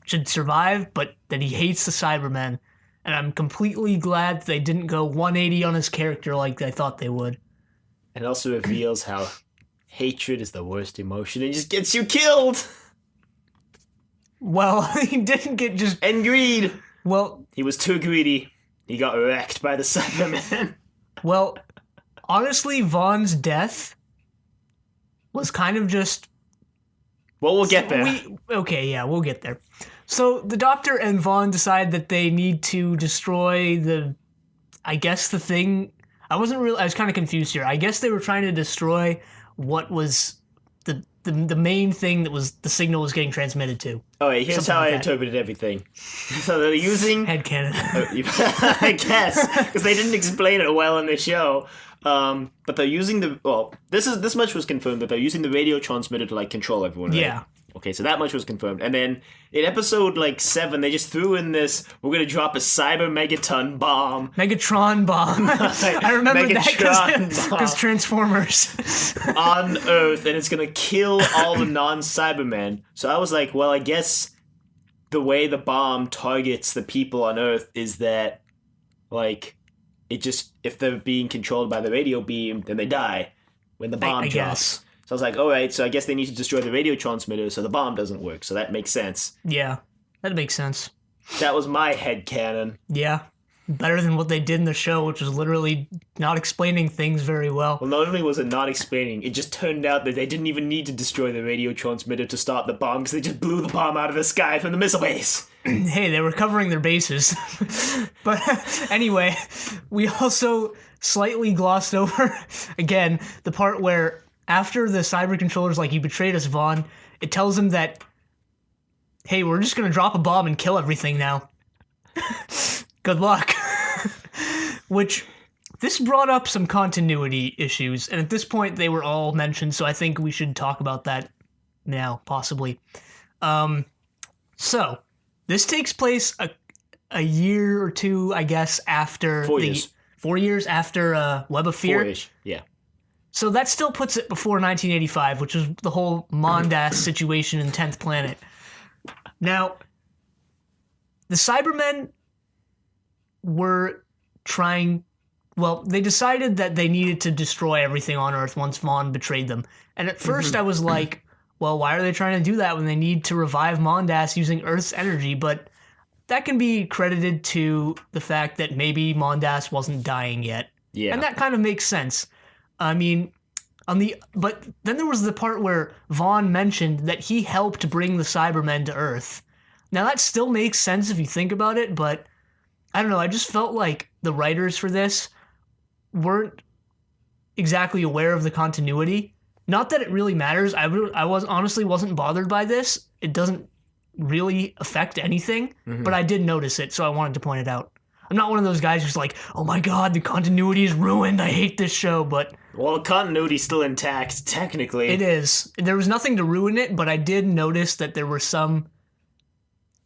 should survive, but that he hates the Cybermen. And I'm completely glad they didn't go 180 on his character like I thought they would. It also reveals how hatred is the worst emotion and just gets you killed. Well, he didn't get just... And greed. Well... He was too greedy. He got wrecked by the Cybermen. Well, honestly, Vaughn's death was kind of just... Well, we'll get there. We'll get there. So the doctor and Vaughn decide that they need to destroy the thing. I was kind of confused here. I guess they were trying to destroy what was the main thing that was the signal was getting transmitted to. Oh, wait, here's how I interpreted everything. So they're using... Headcanon. I guess, because they didn't explain it well in the show. But they're using this much was confirmed that they're using the radio transmitter to, like, control everyone, right? Yeah. Okay, so that much was confirmed. And then in episode, 7, they just threw in this, we're going to drop a cyber megaton bomb. Megatron bomb. I remember that because Transformers. On Earth, and it's going to kill all the non-Cybermen. So I was like, well, I guess the way the bomb targets the people on Earth is that, if they're being controlled by the radio beam, then they die when the bomb drops. Guess. So I was like, all right, so I guess they need to destroy the radio transmitter so the bomb doesn't work. So that makes sense. Yeah, that makes sense. That was my headcanon. Yeah, better than what they did in the show, which was literally not explaining things very well. Well, not only was it not explaining, it just turned out that they didn't even need to destroy the radio transmitter to stop the bomb because they just blew the bomb out of the sky from the missile base. Hey, they were covering their bases. But anyway, we also slightly glossed over, again, the part where after the cyber controller's like, you betrayed us, Vaughn, it tells him that, hey, we're just going to drop a bomb and kill everything now. Good luck. Which, this brought up some continuity issues, and at this point they were all mentioned, so I think we should talk about that now, possibly. So, this takes place a year or two, I guess, after 4 years. 4 years after Web of Fear. 4-ish, yeah. So that still puts it before 1985, which was the whole Mondas situation in 10th Planet. Now, the Cybermen were trying... Well, they decided that they needed to destroy everything on Earth once Vaughn betrayed them. And at first I was like, well, why are they trying to do that when they need to revive Mondas using Earth's energy? But that can be credited to the fact that maybe Mondas wasn't dying yet. Yeah. And that kind of makes sense. I mean, but then there was the part where Vaughn mentioned that he helped bring the Cybermen to Earth. Now that still makes sense if you think about it, but I don't know, I just felt like the writers for this weren't exactly aware of the continuity. Not that it really matters. I honestly wasn't bothered by this. It doesn't really affect anything, but I did notice it, so I wanted to point it out. I'm not one of those guys who's like, oh my god, the continuity is ruined. I hate this show, but Well, continuity's still intact, technically. it is. There was nothing to ruin it, but I did notice that there were some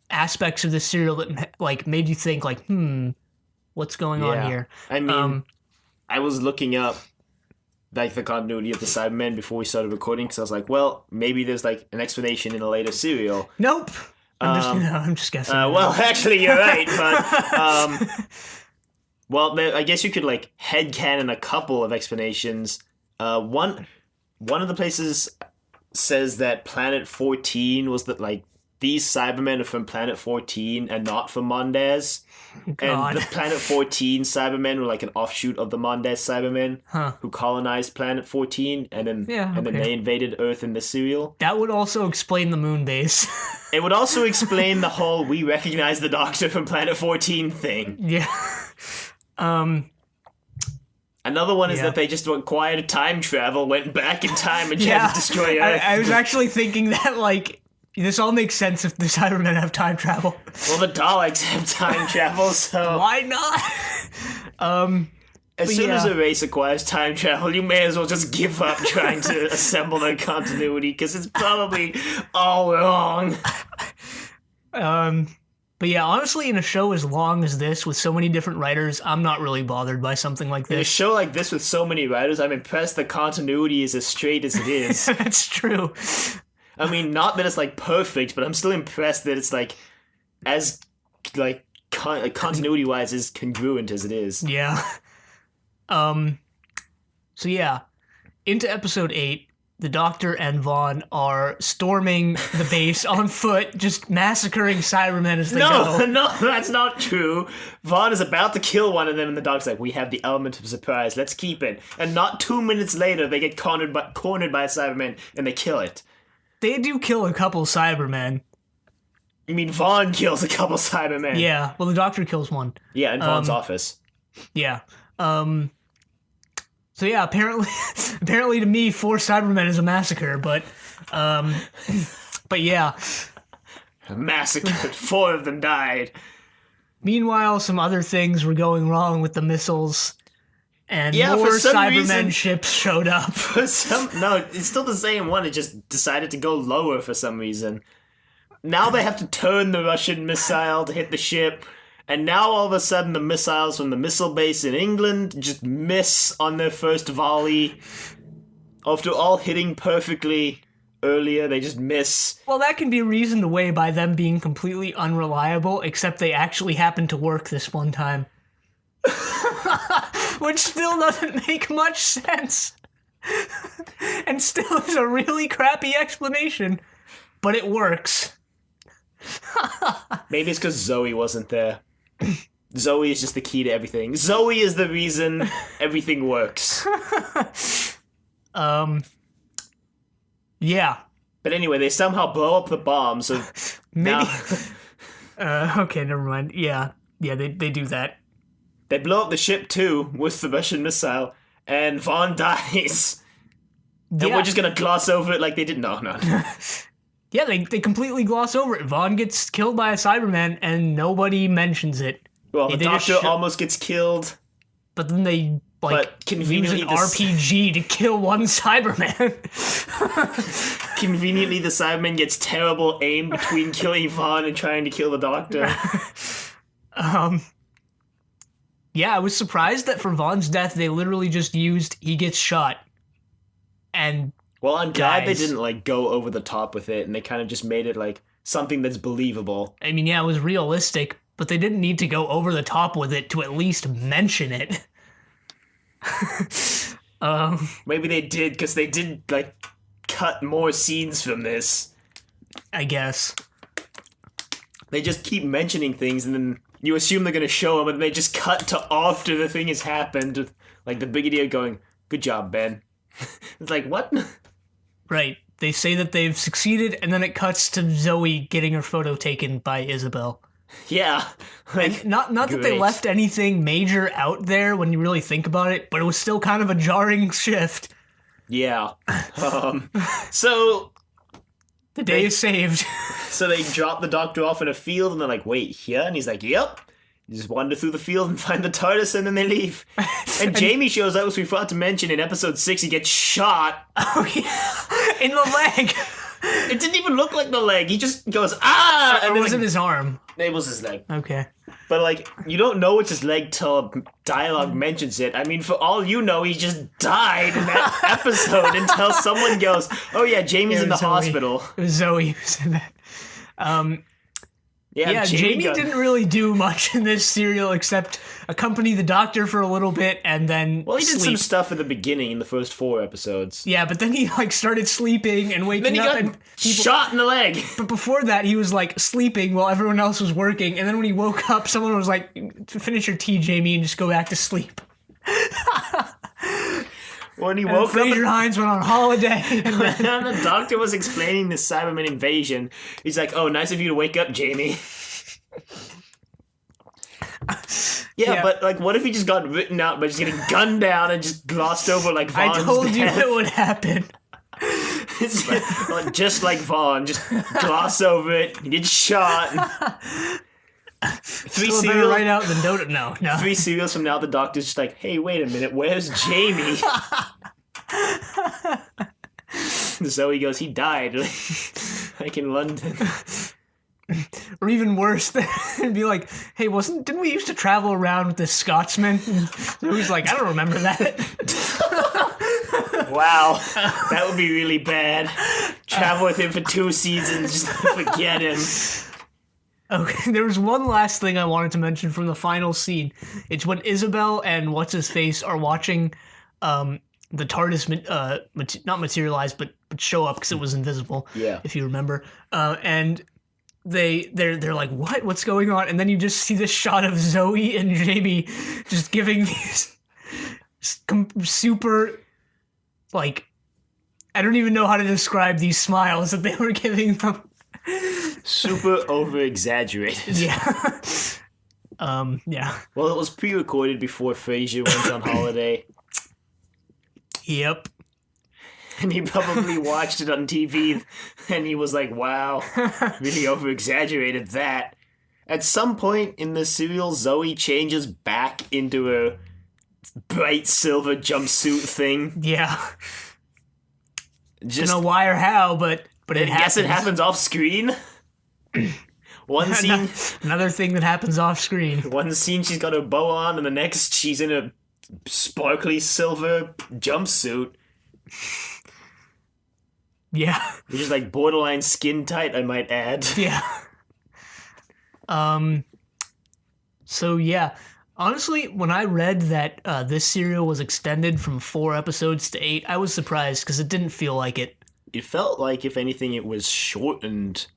aspects of the serial that like made you think like, what's going on here? I mean, I was looking up like the continuity of the Cybermen before we started recording because I was like, well, maybe there's like an explanation in a later serial. Nope. I'm just guessing. Well, actually, you're right, but well, I guess you could like headcanon a couple of explanations. One of the places says that Planet 14 was that like these Cybermen are from Planet 14 and not from Mondes. God. And the Planet 14 Cybermen were like an offshoot of the Mondes Cybermen who colonized Planet 14 and then then they invaded Earth in the serial. That would also explain the moon base. It would also explain the whole we recognize the Doctor from Planet 14 thing. Yeah. Another one is that they just acquired time travel, went back in time and tried to destroy Earth. I was actually thinking that, like, this all makes sense if the Cybermen have time travel. Well, the Daleks have time travel, so... Why not? As soon as a race acquires time travel, you may as well just give up trying to assemble their continuity, because it's probably all wrong. But yeah, honestly, in a show as long as this, with so many different writers, I'm not really bothered by something like this. In a show like this with so many writers, I'm impressed the continuity is as straight as it is. That's true. I mean, not that it's, like, perfect, but I'm still impressed that it's, like, as, like, continuity-wise as congruent as it is. Yeah. So yeah, into episode 8, the Doctor and Vaughn are storming the base on foot, just massacring Cybermen as they go. No, that's not true. Vaughn is about to kill one of them, and the Doctor's like, we have the element of surprise, let's keep it. And not 2 minutes later, they get cornered by a Cyberman, and they kill it. They do kill a couple Cybermen. You mean Vaughn kills a couple Cybermen? Yeah, well, the Doctor kills one. Yeah, in Vaughn's office. Yeah. So yeah, apparently to me, 4 Cybermen is a massacre, but yeah. Massacred. 4 of them died. Meanwhile, some other things were going wrong with the missiles, and more Cybermen ships showed up. No, it's still the same one. It just decided to go lower for some reason. Now they have to turn the Russian missile to hit the ship. And now all of a sudden the missiles from the missile base in England just miss on their first volley. After all hitting perfectly earlier, they just miss. Well, that can be reasoned away by them being completely unreliable, except they actually happened to work this one time. Which still doesn't make much sense. And still is a really crappy explanation. But it works. Maybe it's because Zoe wasn't there. Zoe is just the key to everything. Zoe is the reason everything works. Yeah. But anyway, they somehow blow up the bomb, so maybe. Now... okay, never mind. Yeah, they do that. They blow up the ship too with the Russian missile, and Vaughn dies. And we're just gonna gloss over it like they did. No. Yeah, they completely gloss over it. Vaughn gets killed by a Cyberman, and nobody mentions it. Well, the Doctor almost gets killed. But then they, use an RPG to kill one Cyberman. Conveniently, the Cyberman gets terrible aim between killing Vaughn and trying to kill the Doctor. Yeah, I was surprised that for Vaughn's death, they literally just used, he gets shot. And well, I'm glad they didn't, go over the top with it, and they kind of just made it, something that's believable. I mean, yeah, it was realistic, but they didn't need to go over the top with it to at least mention it. Maybe they did, because they did, cut more scenes from this. I guess. They just keep mentioning things, and then you assume they're going to show them, and they just cut to after the thing has happened, with, the Brigadier going, "Good job, Ben." It's like, what? Right. They say that they've succeeded, and then it cuts to Zoe getting her photo taken by Isabel. Yeah. Not that they left anything major out there when you really think about it, but it was still kind of a jarring shift. Yeah. So... The day is saved. So they drop the Doctor off in a field, and they're like, wait, here? And he's like, yep. You just wander through the field and find the TARDIS, and then they leave. And Jamie shows up, as we forgot to mention, in episode 6, he gets shot. Oh, yeah. In the leg. It didn't even look like the leg. He just goes, ah! And it was in his arm. It was his leg. Okay. But, like, you don't know it's his leg till dialogue mentions it. I mean, for all you know, he just died in that episode until someone goes, oh, yeah, Jamie's in the hospital. It was Zoe who said that. Yeah, Jamie didn't really do much in this serial except accompany the doctor for a little bit and then Well, he did some stuff in the beginning in the first 4 episodes. Yeah, but then he like started sleeping and waking up and shot in the leg. But before that, he was like sleeping while everyone else was working, and then when he woke up, someone was like, "Finish your tea, Jamie, and just go back to sleep." When he woke up, Fraser Hines went on holiday. And then the doctor was explaining the Cyberman invasion. He's like, "Oh, nice of you to wake up, Jamie." Yeah, but like, what if he just got written out by just getting gunned down and just glossed over like Vaughn's I told death? you it would happen. Just like Vaughn, just gloss over it, get shot. 3 Still better right out than don't. No. 3 serials from now, the doctor's just like, hey, wait a minute, where's Jamie? Zoe goes, he died, like in London. Or even worse, it'd be like, hey, didn't we used to travel around with this Scotsman? And Zoe's like, I don't remember that. Wow, that would be really bad. Travel with him for 2 seasons, just forget him. Okay, there was one last thing I wanted to mention from the final scene. It's when Isabel and What's-His-Face are watching the TARDIS not materialize, but show up because it was invisible, if you remember. And they're like, what's going on? And then you just see this shot of Zoe and Jamie just giving these super, like, I don't even know how to describe these smiles that they were giving them. Super over-exaggerated. Yeah. Yeah. Well, it was pre-recorded before Frasier went on holiday. Yep. And he probably watched it on TV, and he was like, wow, really over-exaggerated that. At some point in the serial, Zoe changes back into a bright silver jumpsuit thing. Yeah. Just don't know why or how, but it happens. I guess it happens off-screen. One scene... Another thing that happens off-screen. One scene she's got her bow on, and the next she's in a sparkly silver jumpsuit. Yeah. Which is like borderline skin tight, I might add. Yeah. So yeah. Honestly, when I read that this serial was extended from 4 episodes to 8, I was surprised because it didn't feel like it. It felt like, if anything, it was shortened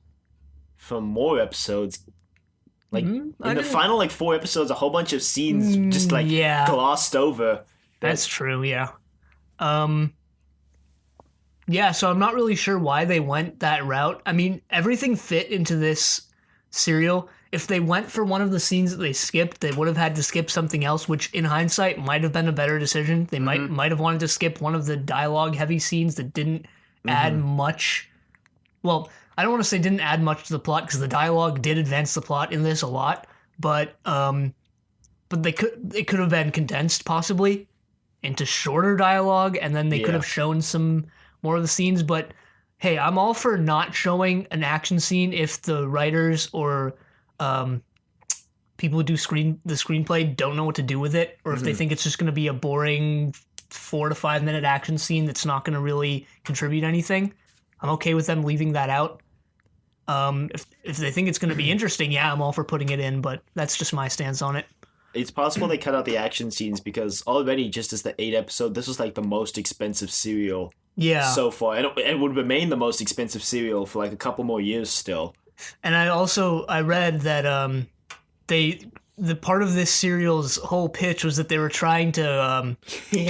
for more episodes. Like, in the final, like, 4 episodes, a whole bunch of scenes just, like, glossed over. That's true, yeah. Yeah, so I'm not really sure why they went that route. I mean, everything fit into this serial. If they went for one of the scenes that they skipped, they would have had to skip something else, which in hindsight might have been a better decision. They might have wanted to skip one of the dialogue-heavy scenes that didn't add much. Well, I don't want to say didn't add much to the plot, because the dialogue did advance the plot in this a lot, but it could have been condensed possibly into shorter dialogue, and then they could have shown some more of the scenes. But hey, I'm all for not showing an action scene if the writers or people who do the screenplay don't know what to do with it, or if they think it's just going to be a boring 4 to 5 minute action scene that's not going to really contribute anything. I'm okay with them leaving that out. If they think it's going to be interesting, yeah, I'm all for putting it in, but that's just my stance on it. It's possible they cut out the action scenes because already, just as the 8th episode, this was like the most expensive serial so far. And it would remain the most expensive serial for like a couple more years still. And I read that the part of this serial's whole pitch was that they were trying to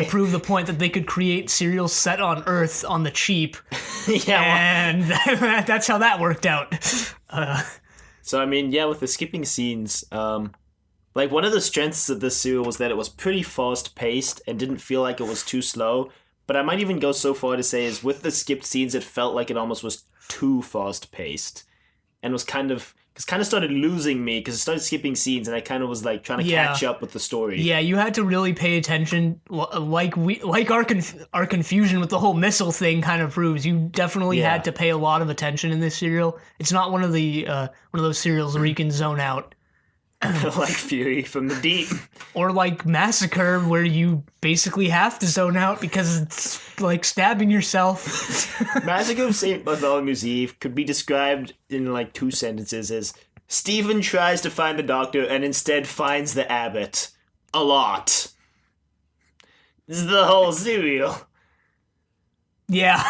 prove the point that they could create serials set on Earth on the cheap. And that's how that worked out. So, I mean, yeah, with the skipping scenes, like, one of the strengths of this serial was that it was pretty fast-paced and didn't feel like it was too slow. But I might even go so far to say is with the skipped scenes, it felt like it almost was too fast-paced. And was kind of, because kind of started losing me because it started skipping scenes, and I kind of was like trying to catch up with the story. Yeah, you had to really pay attention, like our confusion with the whole missile thing kind of proves. You definitely had to pay a lot of attention in this serial. It's not one of those serials where you can zone out. Like Fury from the Deep. Or like Massacre, where you basically have to zone out because it's like stabbing yourself. Massacre of St. Bartholomew's Eve could be described in like 2 sentences as Stephen tries to find the doctor and instead finds the abbot. A lot. This is the whole serial. Yeah.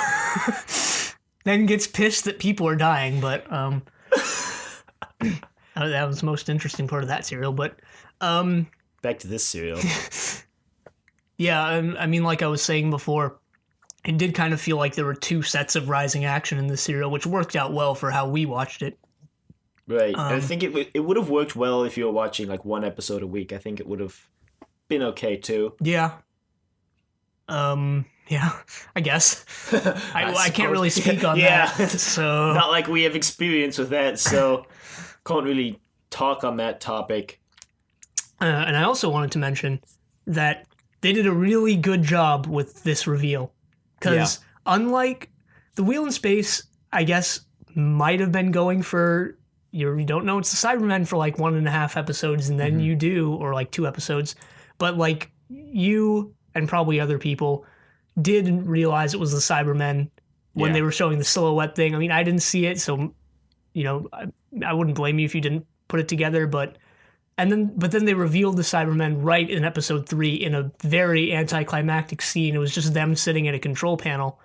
Then gets pissed that people are dying, but that was the most interesting part of that serial, but back to this serial. Yeah, I mean, like I was saying before, it did kind of feel like there were 2 sets of rising action in this serial, which worked out well for how we watched it. Right. And I think it would have worked well if you were watching like 1 episode a week. I think it would have been okay too. Yeah. Yeah, I guess. I can't really speak on that. So not like we have experience with that, so can't really talk on that topic. And I also wanted to mention that they did a really good job with this reveal. Because unlike the Wheel in Space, I guess, might have been going for, you don't know it's the Cybermen for like 1.5 episodes, and then you do, or like 2 episodes. But like you and probably other people did realize it was the Cybermen when they were showing the silhouette thing. I mean, I didn't see it, so, I wouldn't blame you if you didn't put it together, but then they revealed the Cybermen right in episode 3 in a very anticlimactic scene. It was just them sitting at a control panel.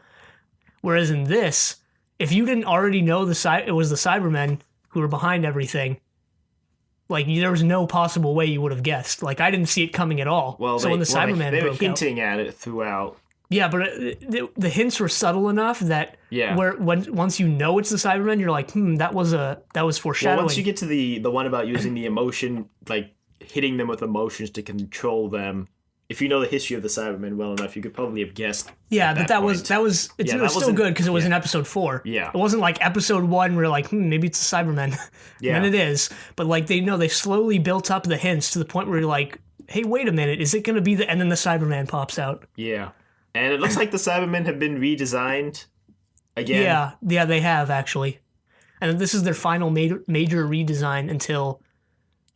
Whereas in this, if you didn't already know it was the Cybermen who were behind everything, like there was no possible way you would have guessed. Like I didn't see it coming at all. Well, so when the Cybermen they were broke hinting at it throughout. Yeah, but the hints were subtle enough that once you know it's the Cybermen, you're like, that was foreshadowing. Well, once you get to the one about using the emotion, like hitting them with emotions to control them, if you know the history of the Cybermen well enough, you could probably have guessed. Yeah, but that was still good because it was in episode 4. Yeah, it wasn't like episode 1 where like maybe it's the Cybermen. Yeah, and it is. But like they slowly built up the hints to the point where you're like, hey, wait a minute, is it going to be and then the Cyberman pops out. Yeah. And it looks like the Cybermen have been redesigned again. Yeah, they have actually, and this is their final major redesign until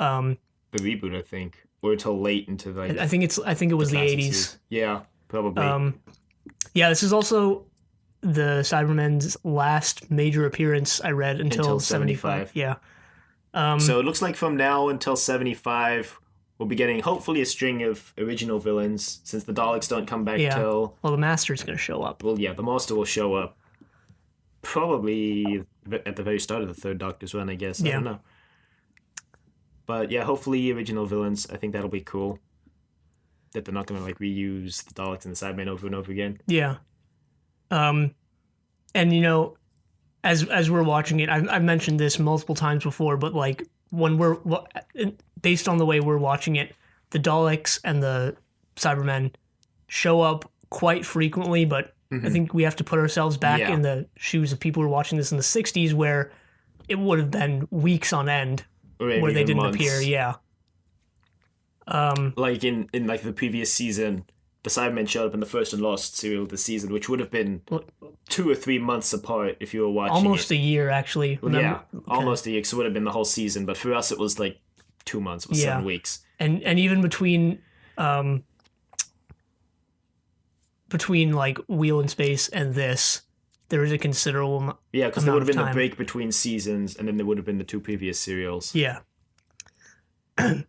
the reboot, I think, or until late into like. I think it was the 80s. Yeah, probably. Yeah, this is also the Cybermen's last major appearance. I read until 75. Yeah. So it looks like from now until 75. We'll be getting, hopefully, a string of original villains, since the Daleks don't come back till... Well, the Master's going to show up. Well, yeah, the Master will show up probably at the very start of the Third Doctor's run, I guess. I don't know. But, yeah, hopefully original villains. I think that'll be cool. That they're not going to, like, reuse the Daleks and the Cybermen over and over again. Yeah. And, as we're watching it, I've mentioned this multiple times before, but, like, when we're... based on the way we're watching it, the Daleks and the Cybermen show up quite frequently, but I think we have to put ourselves back in the shoes of people who were watching this in the 60s where it would have been weeks on end where they didn't appear. Yeah. Like in like the previous season, the Cybermen showed up in the first and last serial of the season, which would have been 2 or 3 months apart if you were watching almost a year, actually. Remember? Yeah, almost a year, because it would have been the whole season, but for us it was like 2 months, it was 7 weeks. And even between like Wheel in Space and this, there is a considerable Yeah, because there would have been a break between seasons, and then there would have been the 2 previous serials. Yeah. I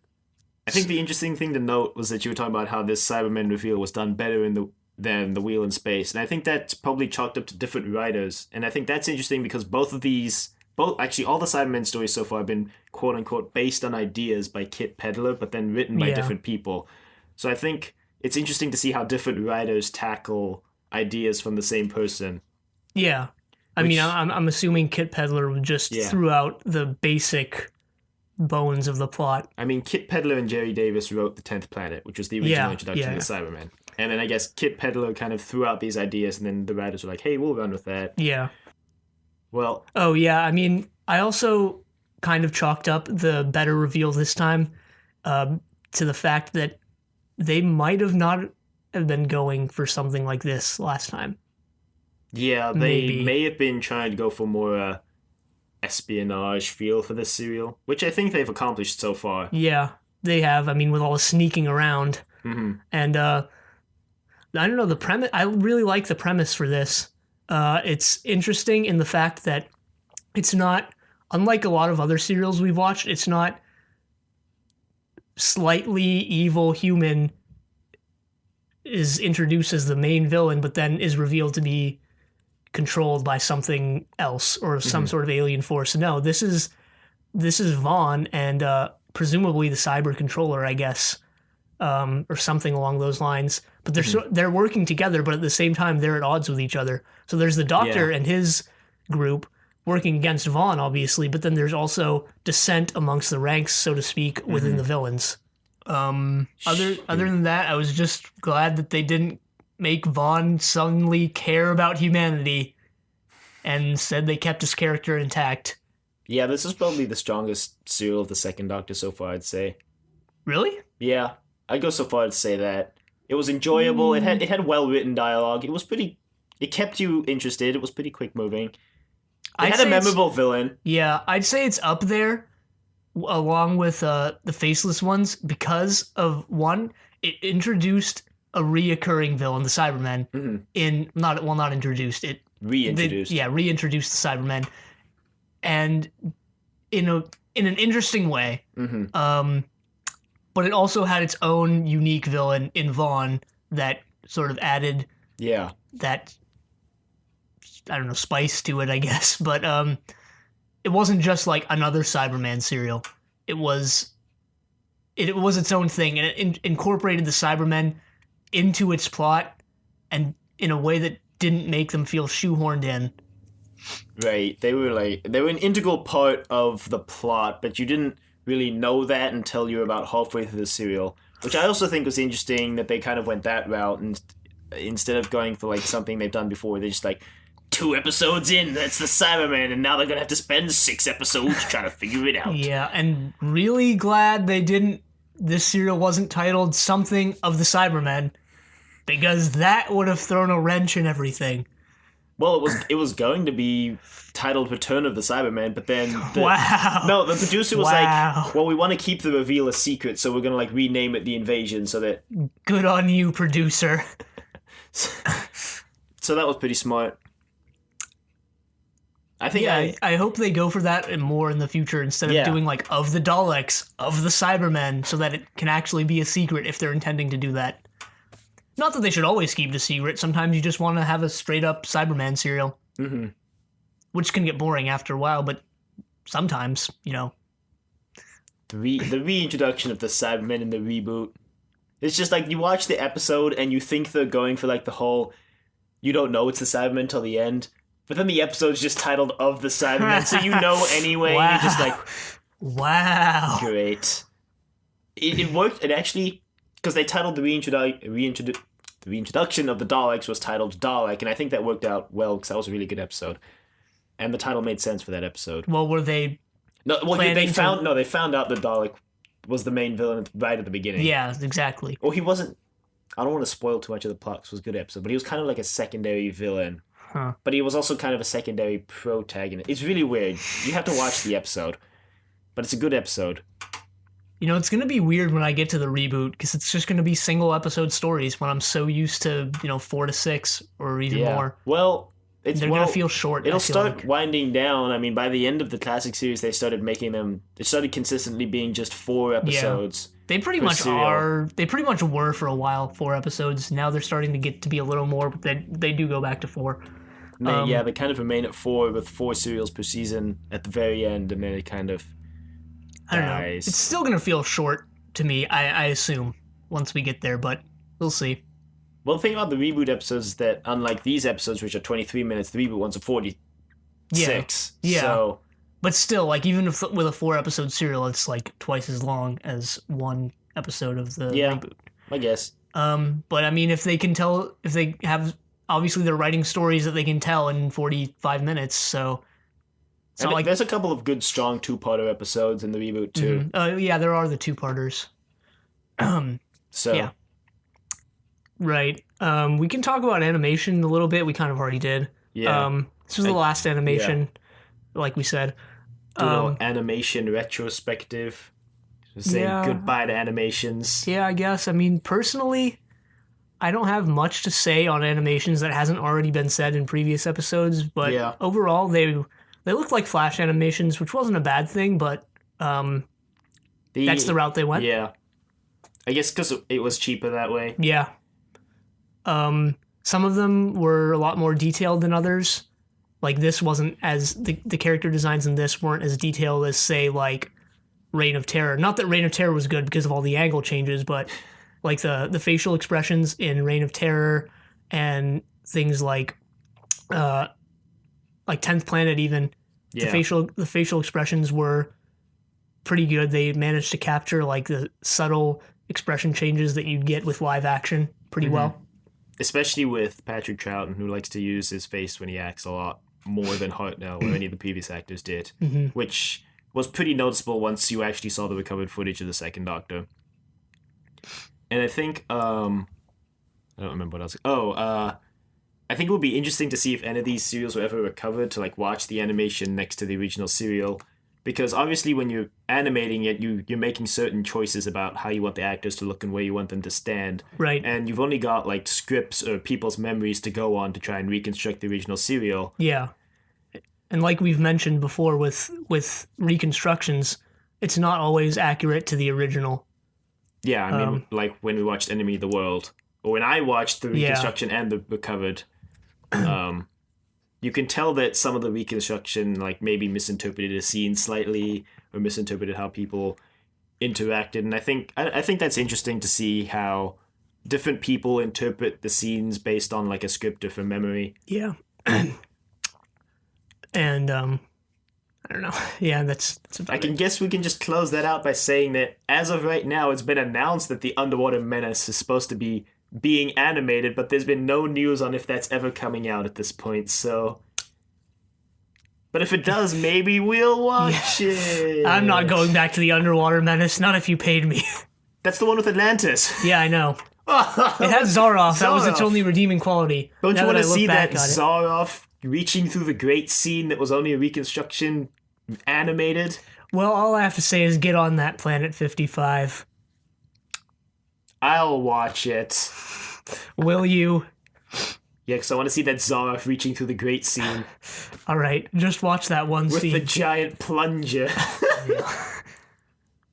think the interesting thing to note was that you were talking about how this Cybermen reveal was done better than the Wheel in Space, and I think that's probably chalked up to different writers, and I think that's interesting because actually, all the Cybermen stories so far have been quote-unquote based on ideas by Kit Pedler, but then written by different people. So I think it's interesting to see how different writers tackle ideas from the same person. Yeah. I mean, I'm assuming Kit Pedler just threw out the basic bones of the plot. I mean, Kit Pedler and Jerry Davis wrote The 10th Planet, which was the original introduction to the Cybermen. And then I guess Kit Pedler kind of threw out these ideas, and then the writers were like, hey, we'll run with that. Yeah. Well... Oh, yeah. I mean, I also kind of chalked up the better reveal this time to the fact that they might have not have been going for something like this last time. Yeah, they Maybe. may have been trying to go for more espionage feel for this serial, which I think they've accomplished so far. Yeah, they have. I mean, with all the sneaking around. Hmm. And I don't know, the premise. I really like the premise for this. It's interesting in the fact that it's not, unlike a lot of other serials we've watched, it's not slightly evil human is introduced as the main villain, but then is revealed to be controlled by something else or some Hmm. sort of alien force. No, this is Vaughn and presumably the cyber controller, I guess, or something along those lines. But Hmm. they're working together, but at the same time they're at odds with each other. So there's the Doctor Yeah. and his group working against Vaughn, obviously, but then there's also dissent amongst the ranks, so to speak, within Hmm. the villains. Other than that, I was just glad that they didn't make Vaughn suddenly care about humanity, and instead they kept his character intact. Yeah, this is probably the strongest serial of the Second Doctor so far, I'd say. Really? Yeah, I'd go so far as to say that it was enjoyable. It Mm, had well written dialogue. It was pretty. It kept you interested. It was pretty quick moving. It I'd had a say it's memorable villain. Yeah, I'd say it's up there along with the faceless ones because of one, it introduced a reoccurring villain, the Cybermen. Hmm. In not introduced it. Reintroduced. Reintroduced the Cybermen, and in a in an interesting way. Hmm. Um, but it also had its own unique villain in Vaughn that sort of added Yeah. that, I don't know, spice to it, I guess. But it wasn't just like another Cyberman serial. It was it was its own thing, and it incorporated the Cybermen into its plot, and in a way that didn't make them feel shoehorned in. Right. They were an integral part of the plot, but you didn't really know that until you were about halfway through the serial. Which I also think was interesting that they kind of went that route, and instead of going for like something they've done before, they just like 2 episodes in, that's the Cyberman, and now they're gonna have to spend 6 episodes trying to figure it out. Yeah, and really glad they didn't. This serial wasn't titled something of the Cybermen, because that would have thrown a wrench in everything. Well, it was going to be titled Return of the Cyberman, but then Wow. no, the producer was Wow. like, well, we want to keep the reveal a secret, so we're gonna like rename it the Invasion, so that Good on you, producer. so that was pretty smart. I think Yeah, I hope they go for that and more in the future instead of Yeah. doing like of the Daleks, of the Cybermen, so that it can actually be a secret if they're intending to do that. Not that they should always keep it a secret. Sometimes you just want to have a straight up Cyberman serial, hmm which can get boring after a while, but sometimes, the reintroduction of the Cybermen in the reboot. It's just like you watch the episode and you think they're going for like the whole you don't know it's the Cybermen till the end, but then the episode's just titled "Of the Cybermen," so you know anyway. Wow. You're just like, Wow. great. It worked. It actually because they titled the reintroduction of the Daleks was titled Dalek, and I think that worked out well because that was a really good episode, and the title made sense for that episode. Well, were they? No, well, Planning they to- found no, they found out that Dalek was the main villain right at the beginning. Yeah, exactly. Well, he wasn't. I don't want to spoil too much of the plot 'cause it was a good episode, but he was kind of like a secondary villain. Huh. But he was also kind of a secondary protagonist. It's really weird. You have to watch the episode, but it's a good episode. It's going to be weird when I get to the reboot because it's just going to be single episode stories when I'm so used to, 4 to 6 or even more. Well, it's They're going to feel short. It'll I feel start like. winding down. I mean, by the end of the classic series, they started making them. It started consistently being just 4 episodes. They pretty per much serial. are. They pretty much were for a while 4 episodes. Now they're starting to get to be a little more, but they do go back to 4. And they kind of remain at 4 with 4 serials per season at the very end, and then it kind of I don't know. dies. It's still going to feel short to me, I assume, once we get there, but we'll see. Well, the thing about the reboot episodes is that unlike these episodes, which are 23 minutes, the reboot ones are 46. Yeah. So But still, like, even if with a 4 episode serial, it's like twice as long as one episode of the reboot. I guess. But I mean, if they have, obviously they're writing stories that they can tell in 45 minutes, so It's not like there's a couple of good, strong two-parter episodes in the reboot too. yeah, there are the two-parters. So yeah, right. We can talk about animation a little bit. We kind of already did. yeah, This was the last animation, like we said. do a little animation retrospective. Saying goodbye to animations. Yeah, I guess. I mean, personally, I don't have much to say on animations that hasn't already been said in previous episodes, but overall, they look like Flash animations, which wasn't a bad thing, but that's the route they went. Yeah. I guess because it was cheaper that way. Yeah. Some of them were a lot more detailed than others. Like, this wasn't as... The character designs in this weren't as detailed as, say, like, Reign of Terror. Not that Reign of Terror was good because of all the angle changes, but like the facial expressions in Reign of Terror and things like 10th Planet even, the facial expressions were pretty good. They managed to capture like the subtle expression changes that you'd get with live action pretty well. Especially with Patrick Troughton, who likes to use his face when he acts a lot more than Hartnell or any of the previous actors did, which was pretty noticeable once you actually saw the recovered footage of the Second Doctor. And I think, I don't remember what else. I think it would be interesting to see if any of these serials were ever recovered to like watch the animation next to the original serial. Because obviously when you're animating it, you're making certain choices about how you want the actors to look and where you want them to stand. Right. And you've only got like scripts or people's memories to go on to try and reconstruct the original serial. Yeah. And like we've mentioned before with reconstructions, it's not always accurate to the original. Yeah, I mean, like when we watched Enemy of the World, or when I watched the reconstruction and the recovered, you can tell that some of the reconstruction like maybe misinterpreted a scene slightly or misinterpreted how people interacted. And I think that's interesting to see how different people interpret the scenes based on like a script or from memory. Yeah. And I don't know. Yeah, that's I can guess we can just close that out by saying that as of right now, it's been announced that the Underwater Menace is supposed to be being animated, but there's been no news on if that's ever coming out at this point. So, but if it does, maybe we'll watch it. I'm not going back to the Underwater Menace. Not if you paid me. That's the one with Atlantis. Yeah, I know. It had Zaroff. That was its only redeeming quality. Don't you want to see that Zaroff reaching through the great scene that was only a reconstruction animated? Well, all I have to say is get on that Planet 55. I'll watch it. Will you? Yeah, because I want to see that Zaroff reaching through the great scene. All right, just watch that one with scene. With the giant plunger.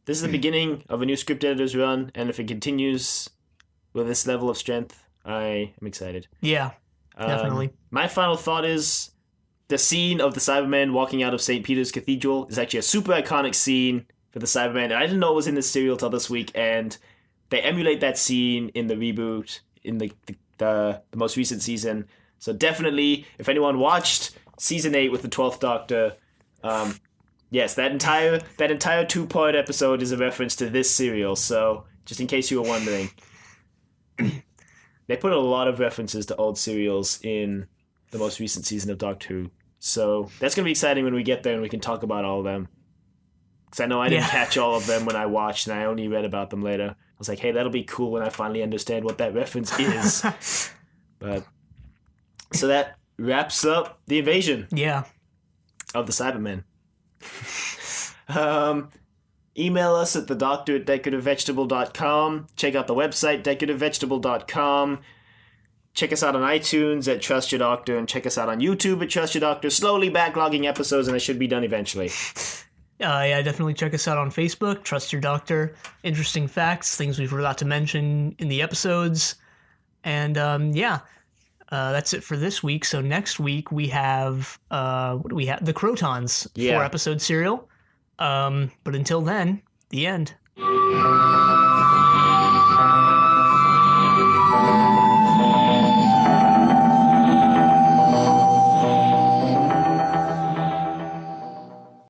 This is the beginning of a new script editor's run, and if it continues with this level of strength, I am excited. Yeah, definitely. My final thought is the scene of the Cyberman walking out of St. Peter's Cathedral is actually a super iconic scene for the Cyberman, and I didn't know it was in this serial till this week, and they emulate that scene in the reboot, in the most recent season. So definitely, if anyone watched Season 8 with the 12th Doctor, yes, that entire two-part episode is a reference to this serial, so just in case you were wondering. They put a lot of references to old serials in the most recent season of Doctor Who. So that's going to be exciting when we get there and we can talk about all of them. Because I know I didn't catch all of them when I watched and I only read about them later. I was like, hey, that'll be cool when I finally understand what that reference is. But so that wraps up the invasion. Yeah. Of the Cybermen. Email us at thedoctor@decorativevegetable.com. Check out the website, decorativevegetable.com. Check us out on iTunes at Trust Your Doctor, and check us out on YouTube at Trust Your Doctor. Slowly backlogging episodes, and it should be done eventually. Yeah, definitely check us out on Facebook, Trust Your Doctor. Interesting facts, things we forgot to mention in the episodes. And that's it for this week. So next week we have, what do we have? The Crotons, 4-episode serial. But until then, the end.